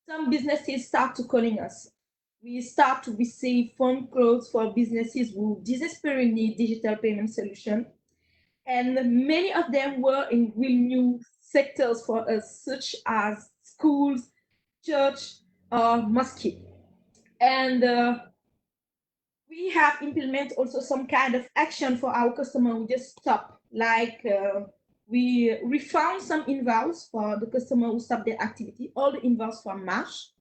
some businesses start to calling us. We start to receive phone calls for businesses who desperately need digital payment solution. And many of them were in real new sectors for us, such as schools, church, or mosque. And we have implemented also some kind of action for our customer. We just stop, we refund some invoice for the customer who stopped their activity, all the invoice from March.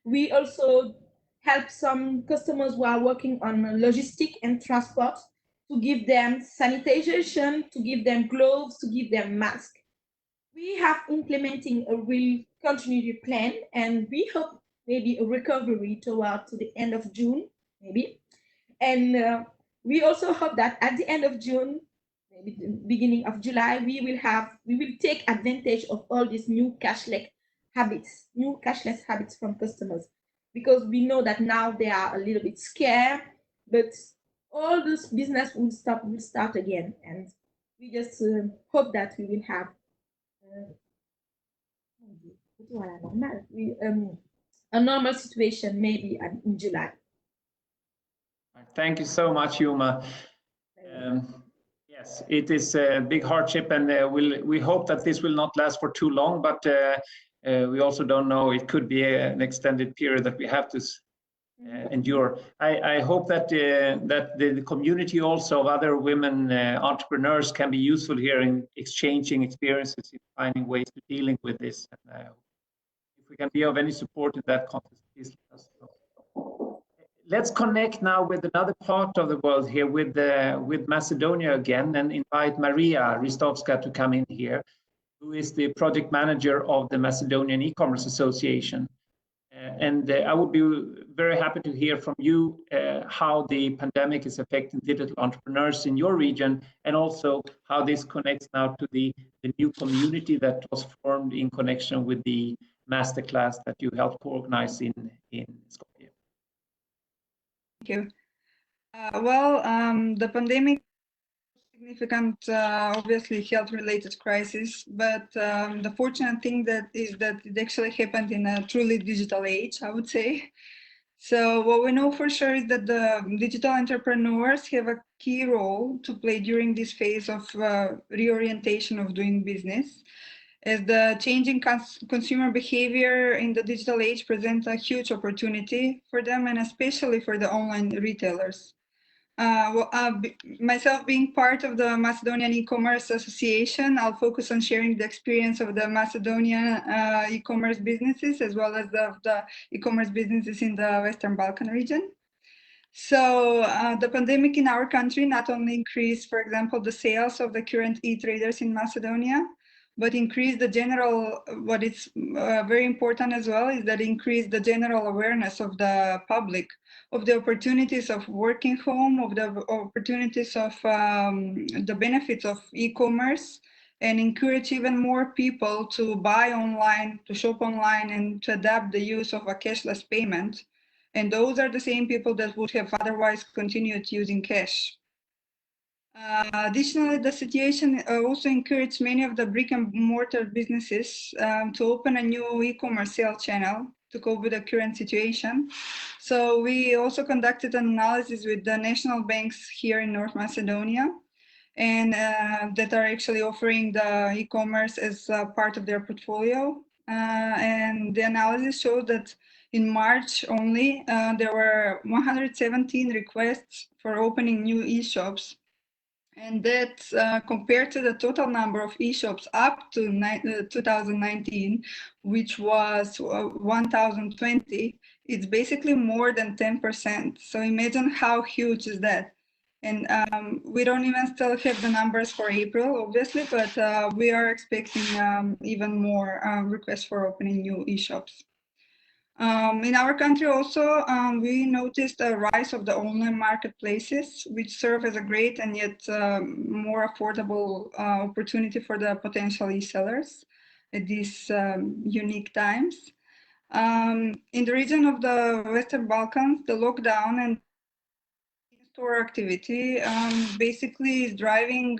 We also help some customers who are working on logistic and transport to give them sanitization, to give them gloves, to give them masks. We have implementing a real continuity plan, and we hope maybe a recovery toward to the end of June, maybe. And we also hope that at the end of June, maybe the beginning of July, we will take advantage of all these new cashless habits from customers, because we know that now they are a little bit scared, but all this business will start again, and we just hope that we will have a normal situation maybe in July. Thank you so much, Yuma. Yes, it is a big hardship, and we hope that this will not last for too long, but we also don't know, it could be an extended period that we have to endure. I hope that the community also of other women entrepreneurs can be useful here in exchanging experiences, in finding ways to dealing with this. And if we can be of any support in that context, please let us know. Let's connect now with another part of the world here, with Macedonia again, and invite Maria Ristovska to come in here, who is the project manager of the Macedonian E-commerce Association. And I would be very happy to hear from you how the pandemic is affecting digital entrepreneurs in your region, and also how this connects now to the new community that was formed in connection with the masterclass that you helped organize in Skopje. Thank you. The pandemic significant, obviously health-related crisis, but the fortunate thing is that it actually happened in a truly digital age, I would say. So what we know for sure is that the digital entrepreneurs have a key role to play during this phase of reorientation of doing business, as the changing consumer behavior in the digital age presents a huge opportunity for them, and especially for the online retailers. Myself being part of the Macedonian E-commerce Association, I'll focus on sharing the experience of the Macedonian e-commerce businesses, as well as the e-commerce businesses in the Western Balkan region. So the pandemic in our country not only increased, for example, the sales of the current e-traders in Macedonia, but increase the general, what is very important as well is that increase the general awareness of the public of the opportunities of working home, of the opportunities of the benefits of e-commerce, and encourage even more people to buy online, to shop online, and to adapt the use of a cashless payment. And those are the same people that would have otherwise continued using cash. Additionally, the situation also encouraged many of the brick and mortar businesses to open a new e-commerce sales channel to cope with the current situation. So we also conducted an analysis with the national banks here in North Macedonia, and that are actually offering the e-commerce as part of their portfolio. And the analysis showed that in March only, there were 117 requests for opening new e-shops. And that compared to the total number of e-shops up to 2019, which was 1,020, it's basically more than 10%. So imagine how huge is that. And we don't even still have the numbers for April, obviously, but we are expecting even more requests for opening new e-shops. In our country also, we noticed a rise of the online marketplaces, which serve as a great and yet more affordable opportunity for the potential e-sellers at these unique times. In the region of the Western Balkans, the lockdown and store activity basically is driving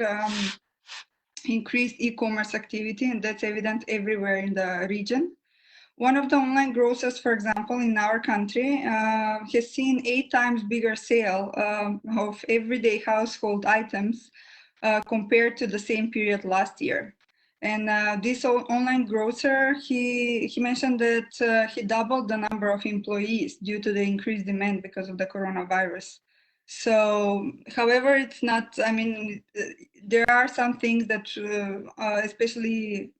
increased e-commerce activity, and that's evident everywhere in the region. One of the online grocers, for example, in our country, has seen 8 times bigger sale of everyday household items compared to the same period last year. And this online grocer, he mentioned that he doubled the number of employees due to the increased demand because of the coronavirus. So, however, it's not, I mean, there are some things that especially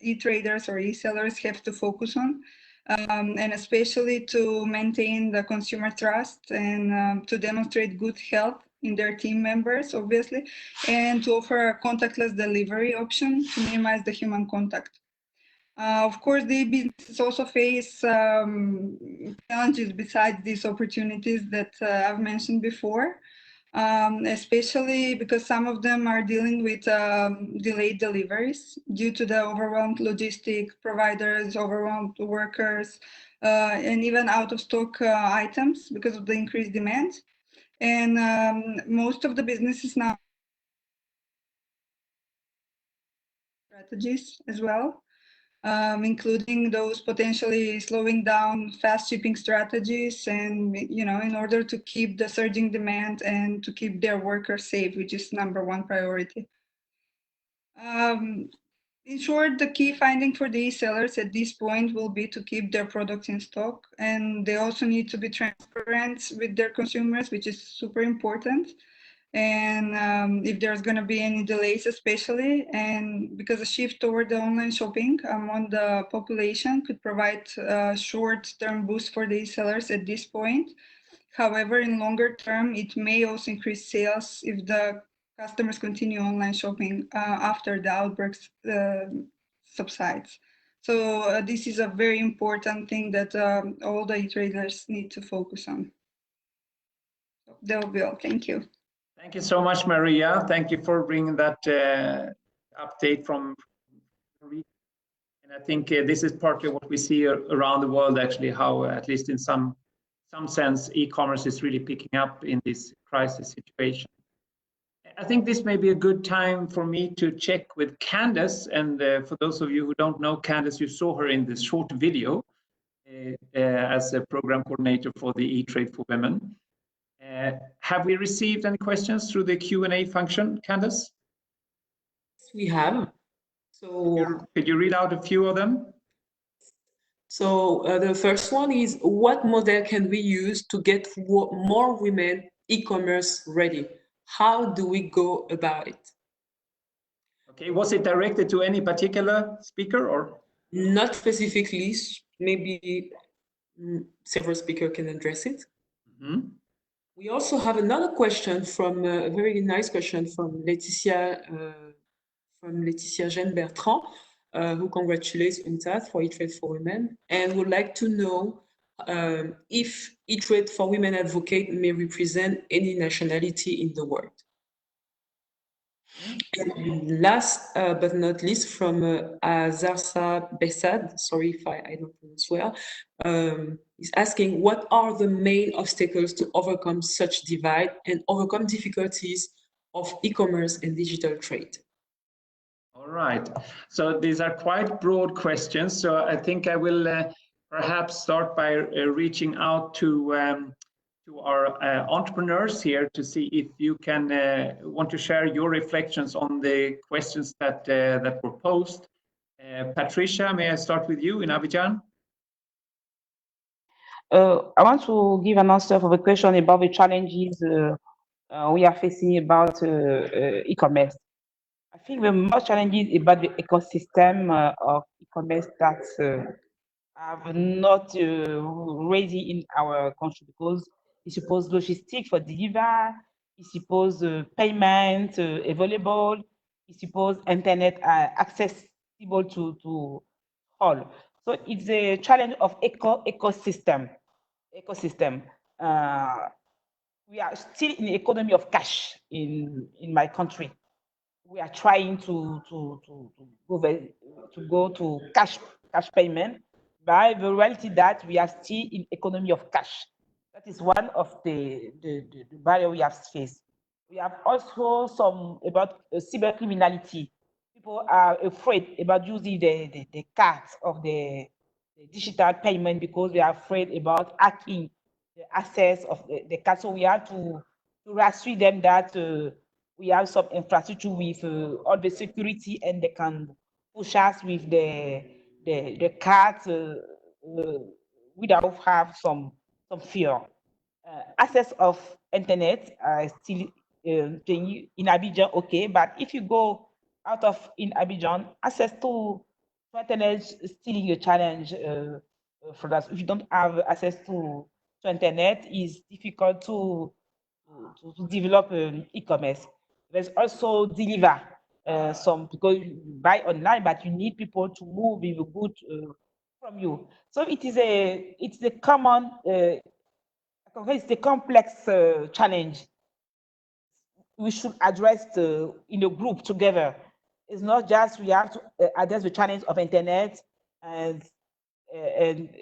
e-traders or e-sellers have to focus on, and especially to maintain the consumer trust and to demonstrate good health in their team members, obviously, and to offer a contactless delivery option to minimize the human contact. Of course, the businesses also face challenges besides these opportunities that I've mentioned before, especially because some of them are dealing with delayed deliveries due to the overwhelmed logistic providers, overwhelmed workers, and even out of stock items because of the increased demand. And most of the businesses now strategies as well. Including those potentially slowing down fast shipping strategies, and in order to keep the surging demand and to keep their workers safe, which is #1 priority. In short, the key finding for the sellers at this point will be to keep their products in stock, and they also need to be transparent with their consumers, which is super important. And if there's going to be any delays, especially, and because a shift toward the online shopping among the population could provide a short-term boost for the sellers at this point. However, in longer term, it may also increase sales if the customers continue online shopping after the outbreaks subsides. So this is a very important thing that all the traders need to focus on. So that will be all. Thank you. Thank you so much, Maria. Thank you for bringing that update from Maria. And I think this is partly what we see around the world, actually, how, at least in some sense, e-commerce is really picking up in this crisis situation. I think this may be a good time for me to check with Candace. And for those of you who don't know Candace, you saw her in this short video as a program coordinator for the E-Trade for Women. Have we received any questions through the Q&A function, Candace? Yes, we have. So could you read out a few of them? So the first one is, what model can we use to get more women e-commerce ready? How do we go about it? Okay, was it directed to any particular speaker or? Not specifically, maybe several speakers can address it. Mm-hmm. We also have another question from, a very nice question from Laetitia from Laetitia Jeanne Bertrand, who congratulates UNTAD for e-trade for women and would like to know if e-trade for women advocate may represent any nationality in the world. And last but not least, from Azarsa Besad, sorry if I don't pronounce well, is asking what are the main obstacles to overcome such divide and overcome difficulties of e-commerce and digital trade? All right. So these are quite broad questions. So I think I will perhaps start by reaching out to our entrepreneurs here to see if you can want to share your reflections on the questions that that were posed. Patricia, may I start with you in Abidjan? I want to give an answer for the question about the challenges we are facing about e-commerce. I think the most challenges about the ecosystem of e-commerce that are not ready in our country because it suppose logistics for deliver, it suppose payment available, it suppose internet accessible to all. So it's a challenge of ecosystem. Uh, we are still in the economy of cash in my country. We are trying to go to cash payment, but the reality that we are still in economy of cash. That is one of the barrier we have faced. We have also some about cyber criminality. People are afraid about using the cards of the digital payment because they are afraid about hacking the access of the card. So we have to reassure them that we have some infrastructure with all the security and they can push us with the cards without have some fear. Access of internet still in Abidjan, okay, but if you go out of in Abidjan, access to internet is still a challenge for us. If you don't have access to internet, it's difficult to develop e-commerce. There's also deliver some because you buy online, but you need people to move with the good from you. So it's a common it's a complex challenge we should address in a group together. It's not just we have to address the challenge of internet and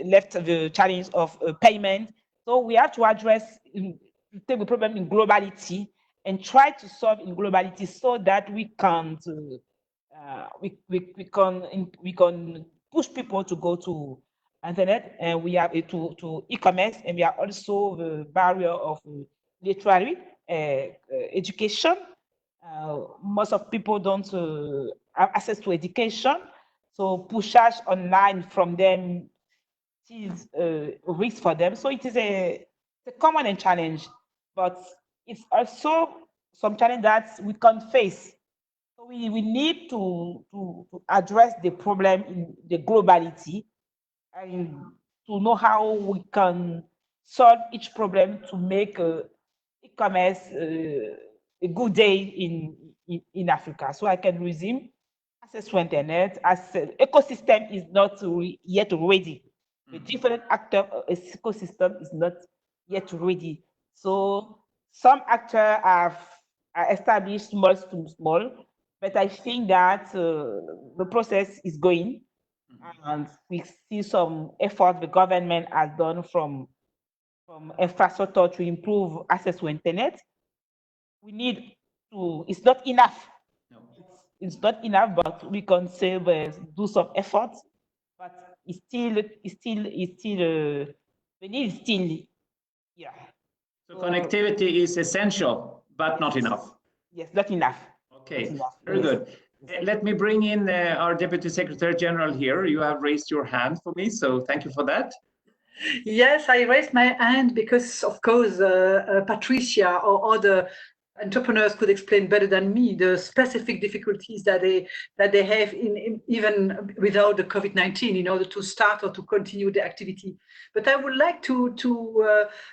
left the challenge of payment. So we have to address take the problem in globality and try to solve in globality so that we can we can push people to go to internet and we have to e-commerce and we are also the barrier of literary education. Most of people don't have access to education, so pushage online from them is a risk for them. So it is a common challenge, but it's also some challenge that we can face. So we need to address the problem in the globality and to know how we can solve each problem to make e-commerce a good day in Africa. So I can resume access to internet as ecosystem is not yet ready. The different actor ecosystem is not yet ready. So some actors are established small to small, but I think that the process is going and we see some effort the government has done from infrastructure to improve access to internet. We need to, it's not enough. No. It's not enough, but we can say do some effort, but it's still, the need is still, yeah. So connectivity is essential, but not enough. Yes, not enough. Okay, not enough. Very good. Let me bring in our Deputy Secretary General here. You have raised your hand for me, so thank you for that. Yes, I raised my hand because, of course, Patricia or other entrepreneurs could explain better than me the specific difficulties that they have in even without the COVID-19 in order to start or to continue the activity. But I would like to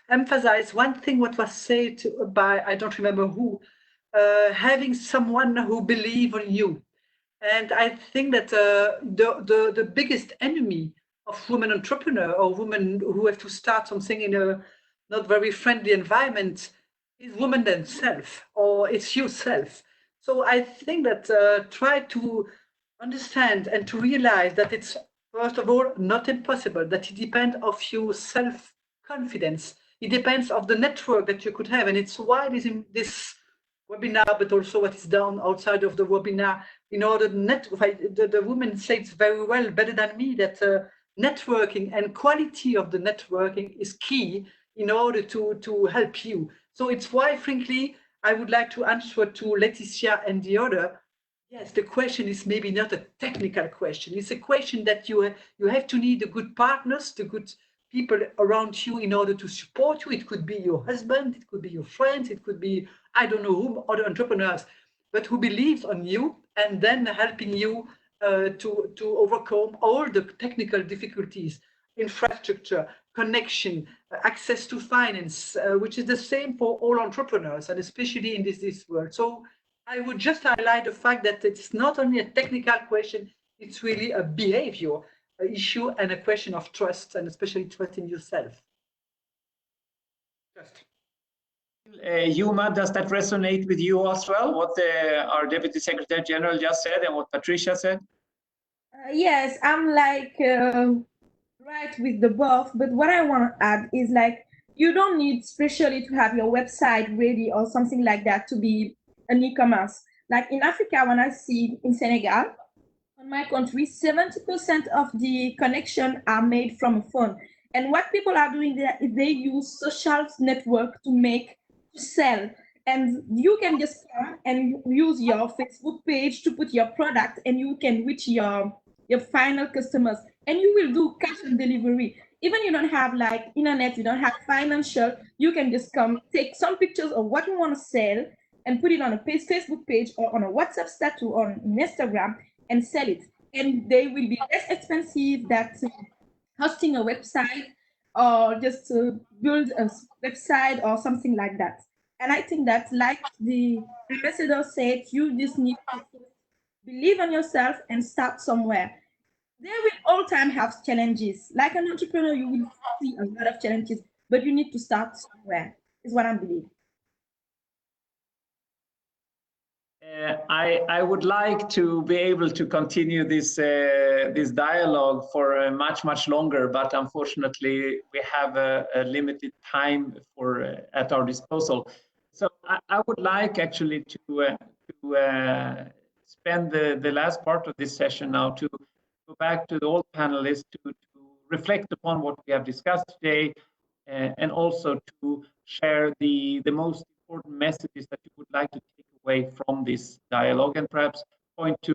emphasize one thing what was said by, I don't remember who, having someone who believes in you. And I think that the biggest enemy of women entrepreneur or women who have to start something in a not very friendly environment is women themselves or it's yourself. So I think that try to understand and to realize that it's first of all not impossible, that it depends of your self-confidence. It depends of the network that you could have. And it's why this webinar, but also what is done outside of the webinar, in order the women say it very well, better than me, that networking and quality of the networking is key in order to help you. So it's why, frankly, I would like to answer to Laetitia and the other. Yes, the question is maybe not a technical question. It's a question that you have to need the good partners, the good people around you in order to support you. It could be your husband, it could be your friends, it could be, I don't know whom, other entrepreneurs, but who believes on you and then helping you to overcome all the technical difficulties, infrastructure, connection, access to finance, which is the same for all entrepreneurs and especially in this world. So I would just highlight the fact that it's not only a technical question, it's really a behavior issue and a question of trust, and especially trust in yourself. Trust. Yuma, does that resonate with you as well, what our Deputy Secretary General just said and what Patricia said? Yes, I'm like right with the both, but what I want to add is like you don't need especially to have your website ready or something like that to be an e-commerce. Like in Africa, when I see in Senegal, on my country, 70% of the connection are made from a phone. And what people are doing there is they use social network to sell. And you can just come and use your Facebook page to put your product and you can reach your final customers. And you will do cash on delivery. Even you don't have like internet, you don't have financial, you can just come take some pictures of what you want to sell and put it on a Facebook page or on a WhatsApp status or on Instagram and sell it. And they will be less expensive than hosting a website or just to build a website or something like that. And I think that, like the ambassador said, you just need to believe in yourself and start somewhere. There will all time have challenges. Like an entrepreneur, you will see a lot of challenges, but you need to start somewhere, is what I believe. I would like to be able to continue this this dialogue for much longer, but unfortunately we have a limited time for at our disposal. So I would like actually to spend the last part of this session now to go back to all panelists to reflect upon what we have discussed today, and also to share the most important messages that you would like to take away from this dialogue, and perhaps point to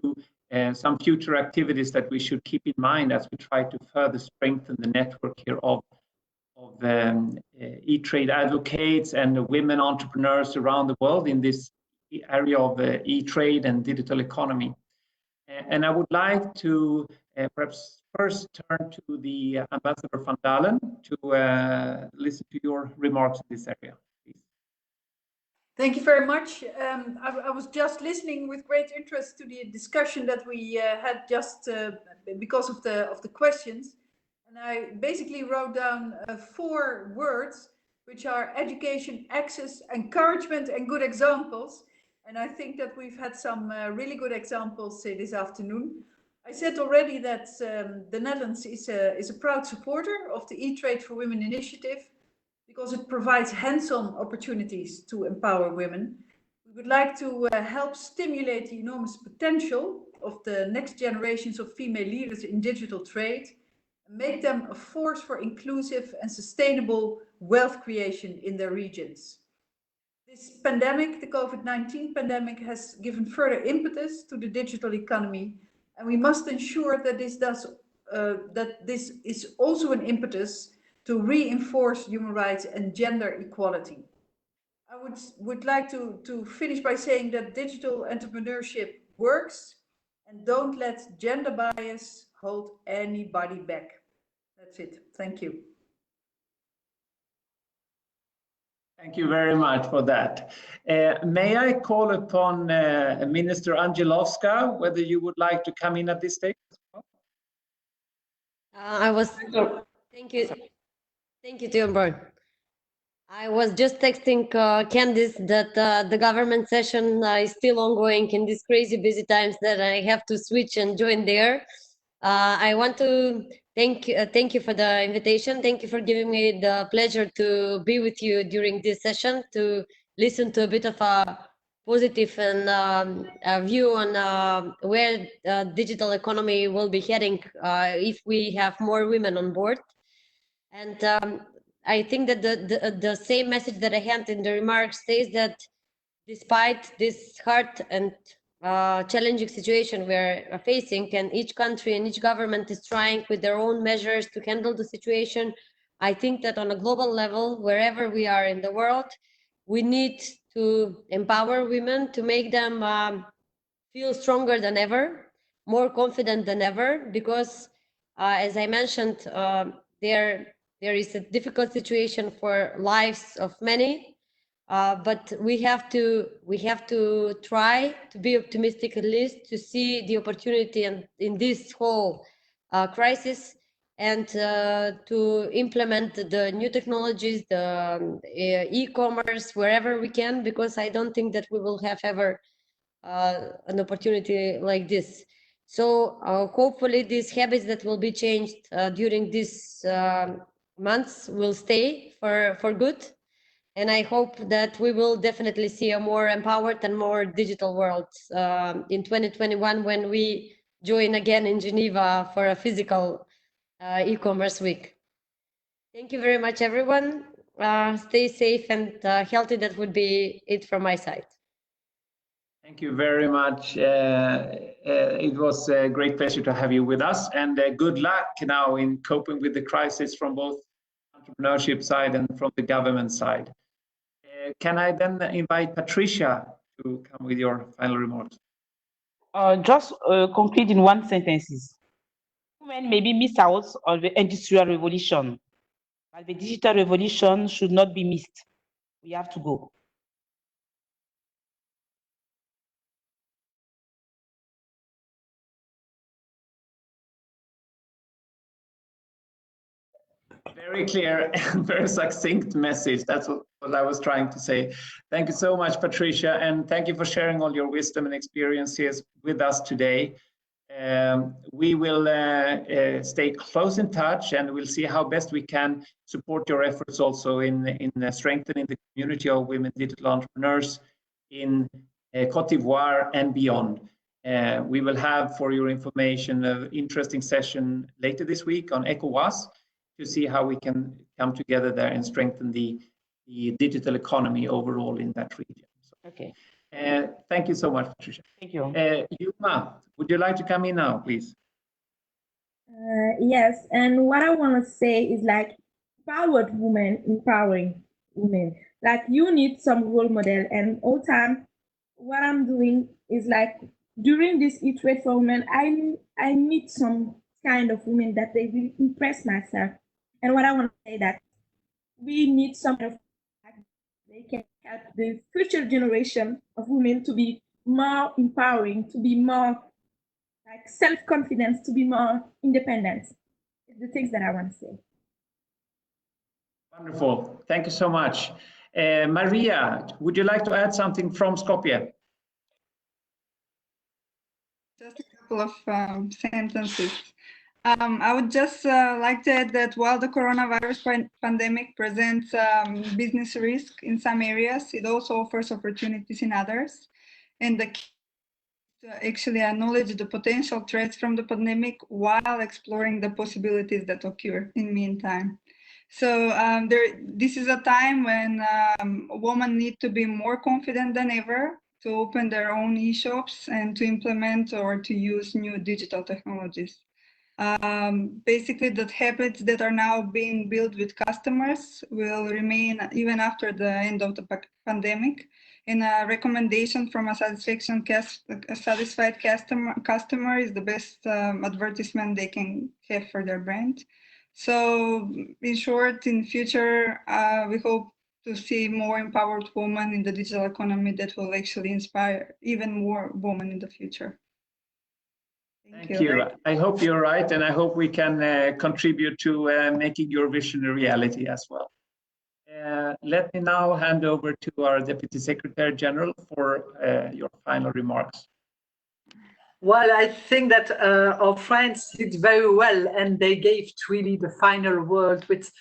some future activities that we should keep in mind as we try to further strengthen the network here of e-trade advocates and women entrepreneurs around the world in this area of e-trade and digital economy. And I would like to perhaps first turn to the Ambassador van Dalen to listen to your remarks in this area. Please. Thank you very much. I was just listening with great interest to the discussion that we had just because of the questions. And I basically wrote down 4 words, which are education, access, encouragement, and good examples. And I think that we've had some really good examples this afternoon. I said already that the Netherlands is a proud supporter of the E-Trade for Women initiative because it provides hands-on opportunities to empower women. We would like to help stimulate the enormous potential of the next generations of female leaders in digital trade and make them a force for inclusive and sustainable wealth creation in their regions. This pandemic, the COVID-19 pandemic, has given further impetus to the digital economy, and we must ensure that this is also an impetus to reinforce human rights and gender equality. I would like to finish by saying that digital entrepreneurship works, and don't let gender bias hold anybody back. That's it. Thank you. Thank you very much for that. May I call upon Minister Angelovska, whether you would like to come in at this stage? Thank you. Thank you, Björn. I was just texting Candice that the government session is still ongoing in these crazy busy times that I have to switch and join there. I want to thank you for the invitation. Thank you for giving me the pleasure to be with you during this session, to listen to a bit of a positive and a view on where digital economy will be heading if we have more women on board. And I think that the same message that I had in the remarks says that despite this hard and challenging situation we're facing, and each country and each government is trying with their own measures to handle the situation, I think that on a global level, wherever we are in the world, we need to empower women, to make them feel stronger than ever, more confident than ever, because as I mentioned, there is a difficult situation for lives of many, but we have to try to be optimistic, at least to see the opportunity in this whole crisis, and to implement the new technologies, the e-commerce wherever we can, because I don't think that we will have ever an opportunity like this. So hopefully these habits that will be changed during these months will stay for good. And I hope that we will definitely see a more empowered and more digital world in 2021 when we join again in Geneva for a physical e-commerce week. Thank you very much, everyone. Stay safe and healthy. That would be it from my side. Thank you very much. It was a great pleasure to have you with us, and good luck now in coping with the crisis from both entrepreneurship side and from the government side. Can I then invite Patricia to come with your final remarks? Just conclude in one sentence. Women maybe miss out on the industrial revolution, but the digital revolution should not be missed. We have to go. Very clear and very succinct message. That's what I was trying to say. Thank you so much, Patricia, and thank you for sharing all your wisdom and experiences with us today. We will stay close in touch, and we'll see how best we can support your efforts also in strengthening the community of women digital entrepreneurs in Cote d'Ivoire and beyond. We will have, for your information, an interesting session later this week on ECOWAS to see how we can come together there and strengthen the digital economy overall in that region. So, okay. Thank you so much, Patricia. Thank you. Yuma, would you like to come in now, please? Yes, and what I want to say is like empowered women, empowering women. Like you need some role model, and all time, what I'm doing is like during this Eat Rate for Women, I meet some kind of women that they will impress myself. And what I want to say that we need some of they can help the future generation of women to be more empowering, to be more like self-confidence, to be more independent. It's the things that I want to say. Wonderful. Thank you so much. Maria, would you like to add something from Skopje? Just a couple of sentences. I would just like to add that while the coronavirus pandemic presents business risk in some areas, it also offers opportunities in others. And the key is to actually acknowledge the potential threats from the pandemic while exploring the possibilities that occur in the meantime. So this is a time when women need to be more confident than ever to open their own e-shops and to implement or to use new digital technologies. Basically, the habits that are now being built with customers will remain even after the end of the pandemic. And a recommendation from a satisfied customer is the best advertisement they can have for their brand. So, in short, in future, we hope to see more empowered women in the digital economy that will actually inspire even more women in the future. Thank you. I hope you're right, and I hope we can contribute to making your vision a reality as well. Let me now hand over to our Deputy Secretary General for your final remarks. Well, I think that our friends did very well, and they gave really the final word with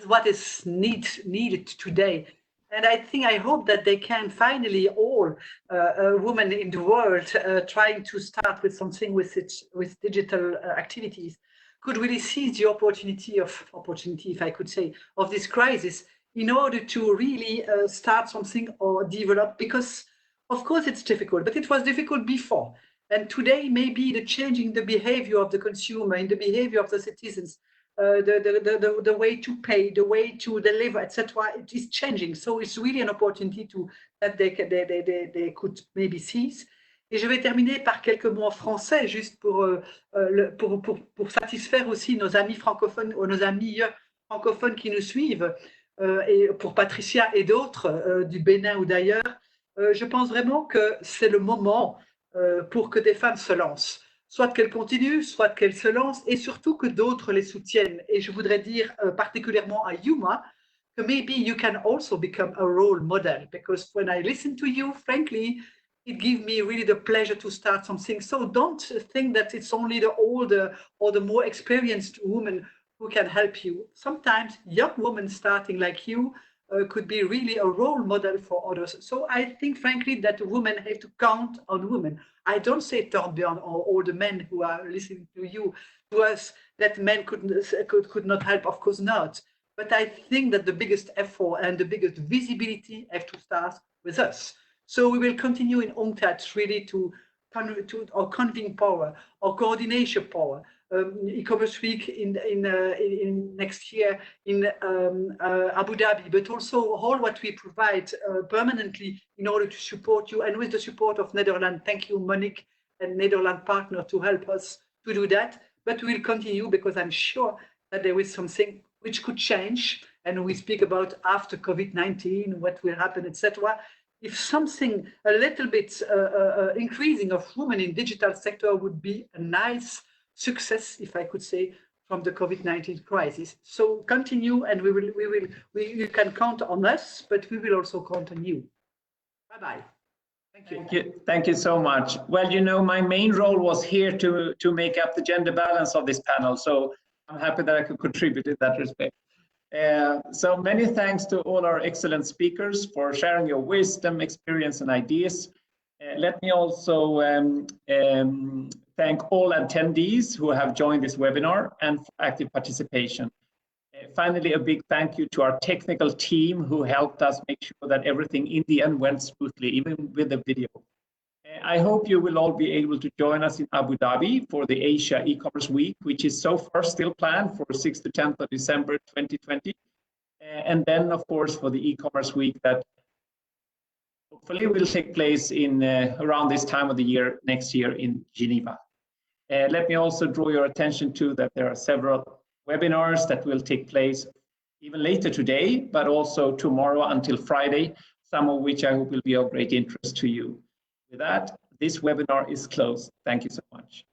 what is needed today. And I hope that they can finally, all women in the world trying to start with something with digital activities, could really seize the opportunity, if I could say, of this crisis in order to really start something or develop, because of course it's difficult, but it was difficult before. And today, maybe the changing the behavior of the consumer and the behavior of the citizens, the way to pay, the way to deliver, etc., it is changing. So it's really an opportunity that they could maybe seize. Et je vais terminer par quelques mots en français, juste pour satisfaire aussi nos amis francophones ou nos amis francophones qui nous suivent, et pour Patricia et d'autres du Bénin ou d'ailleurs. Je pense vraiment que c'est le moment pour que des femmes se lancent, soit qu'elles continuent, soit qu'elles se lancent, et surtout que d'autres les soutiennent. Et je voudrais dire particulièrement à Yuma que maybe you can also become a role model, because when I listen to you, frankly, it gives me really the pleasure to start something. So don't think that it's only the older or the more experienced women who can help you. Sometimes young women starting like you could be really a role model for others. So I think, frankly, that women have to count on women. I don't say Torbjörn or all the men who are listening to us, that men could not help. Of course not. But I think that the biggest effort and the biggest visibility have to start with us. So we will continue in UNCTAD really to our convening power, our coordination power. E-commerce week in next year in Abu Dhabi, but also all what we provide permanently in order to support you, and with the support of Netherlands. Thank you, Monique, and Netherlands partner to help us to do that. But we'll continue, because I'm sure that there is something which could change, and we speak about after COVID-19, what will happen, etc. If something a little bit increasing of women in digital sector would be a nice success, if I could say, from the COVID-19 crisis. So continue, and you can count on us, but we will also count on you. Bye-bye. Thank you. Thank you so much. Well, you know, my main role was here to make up the gender balance of this panel, so I'm happy that I could contribute in that respect. So many thanks to all our excellent speakers for sharing your wisdom, experience, and ideas. Let me also thank all attendees who have joined this webinar and for active participation. Finally, a big thank you to our technical team who helped us make sure that everything in the end went smoothly, even with the video. I hope you will all be able to join us in Abu Dhabi for the Asia e-commerce week, which is so far still planned for 6th to 10th of December 2020. And then, of course, for the e-commerce week that hopefully will take place in around this time of the year next year in Geneva. Let me also draw your attention to that there are several webinars that will take place even later today, but also tomorrow until Friday, some of which I hope will be of great interest to you. With that, this webinar is closed. Thank you so much.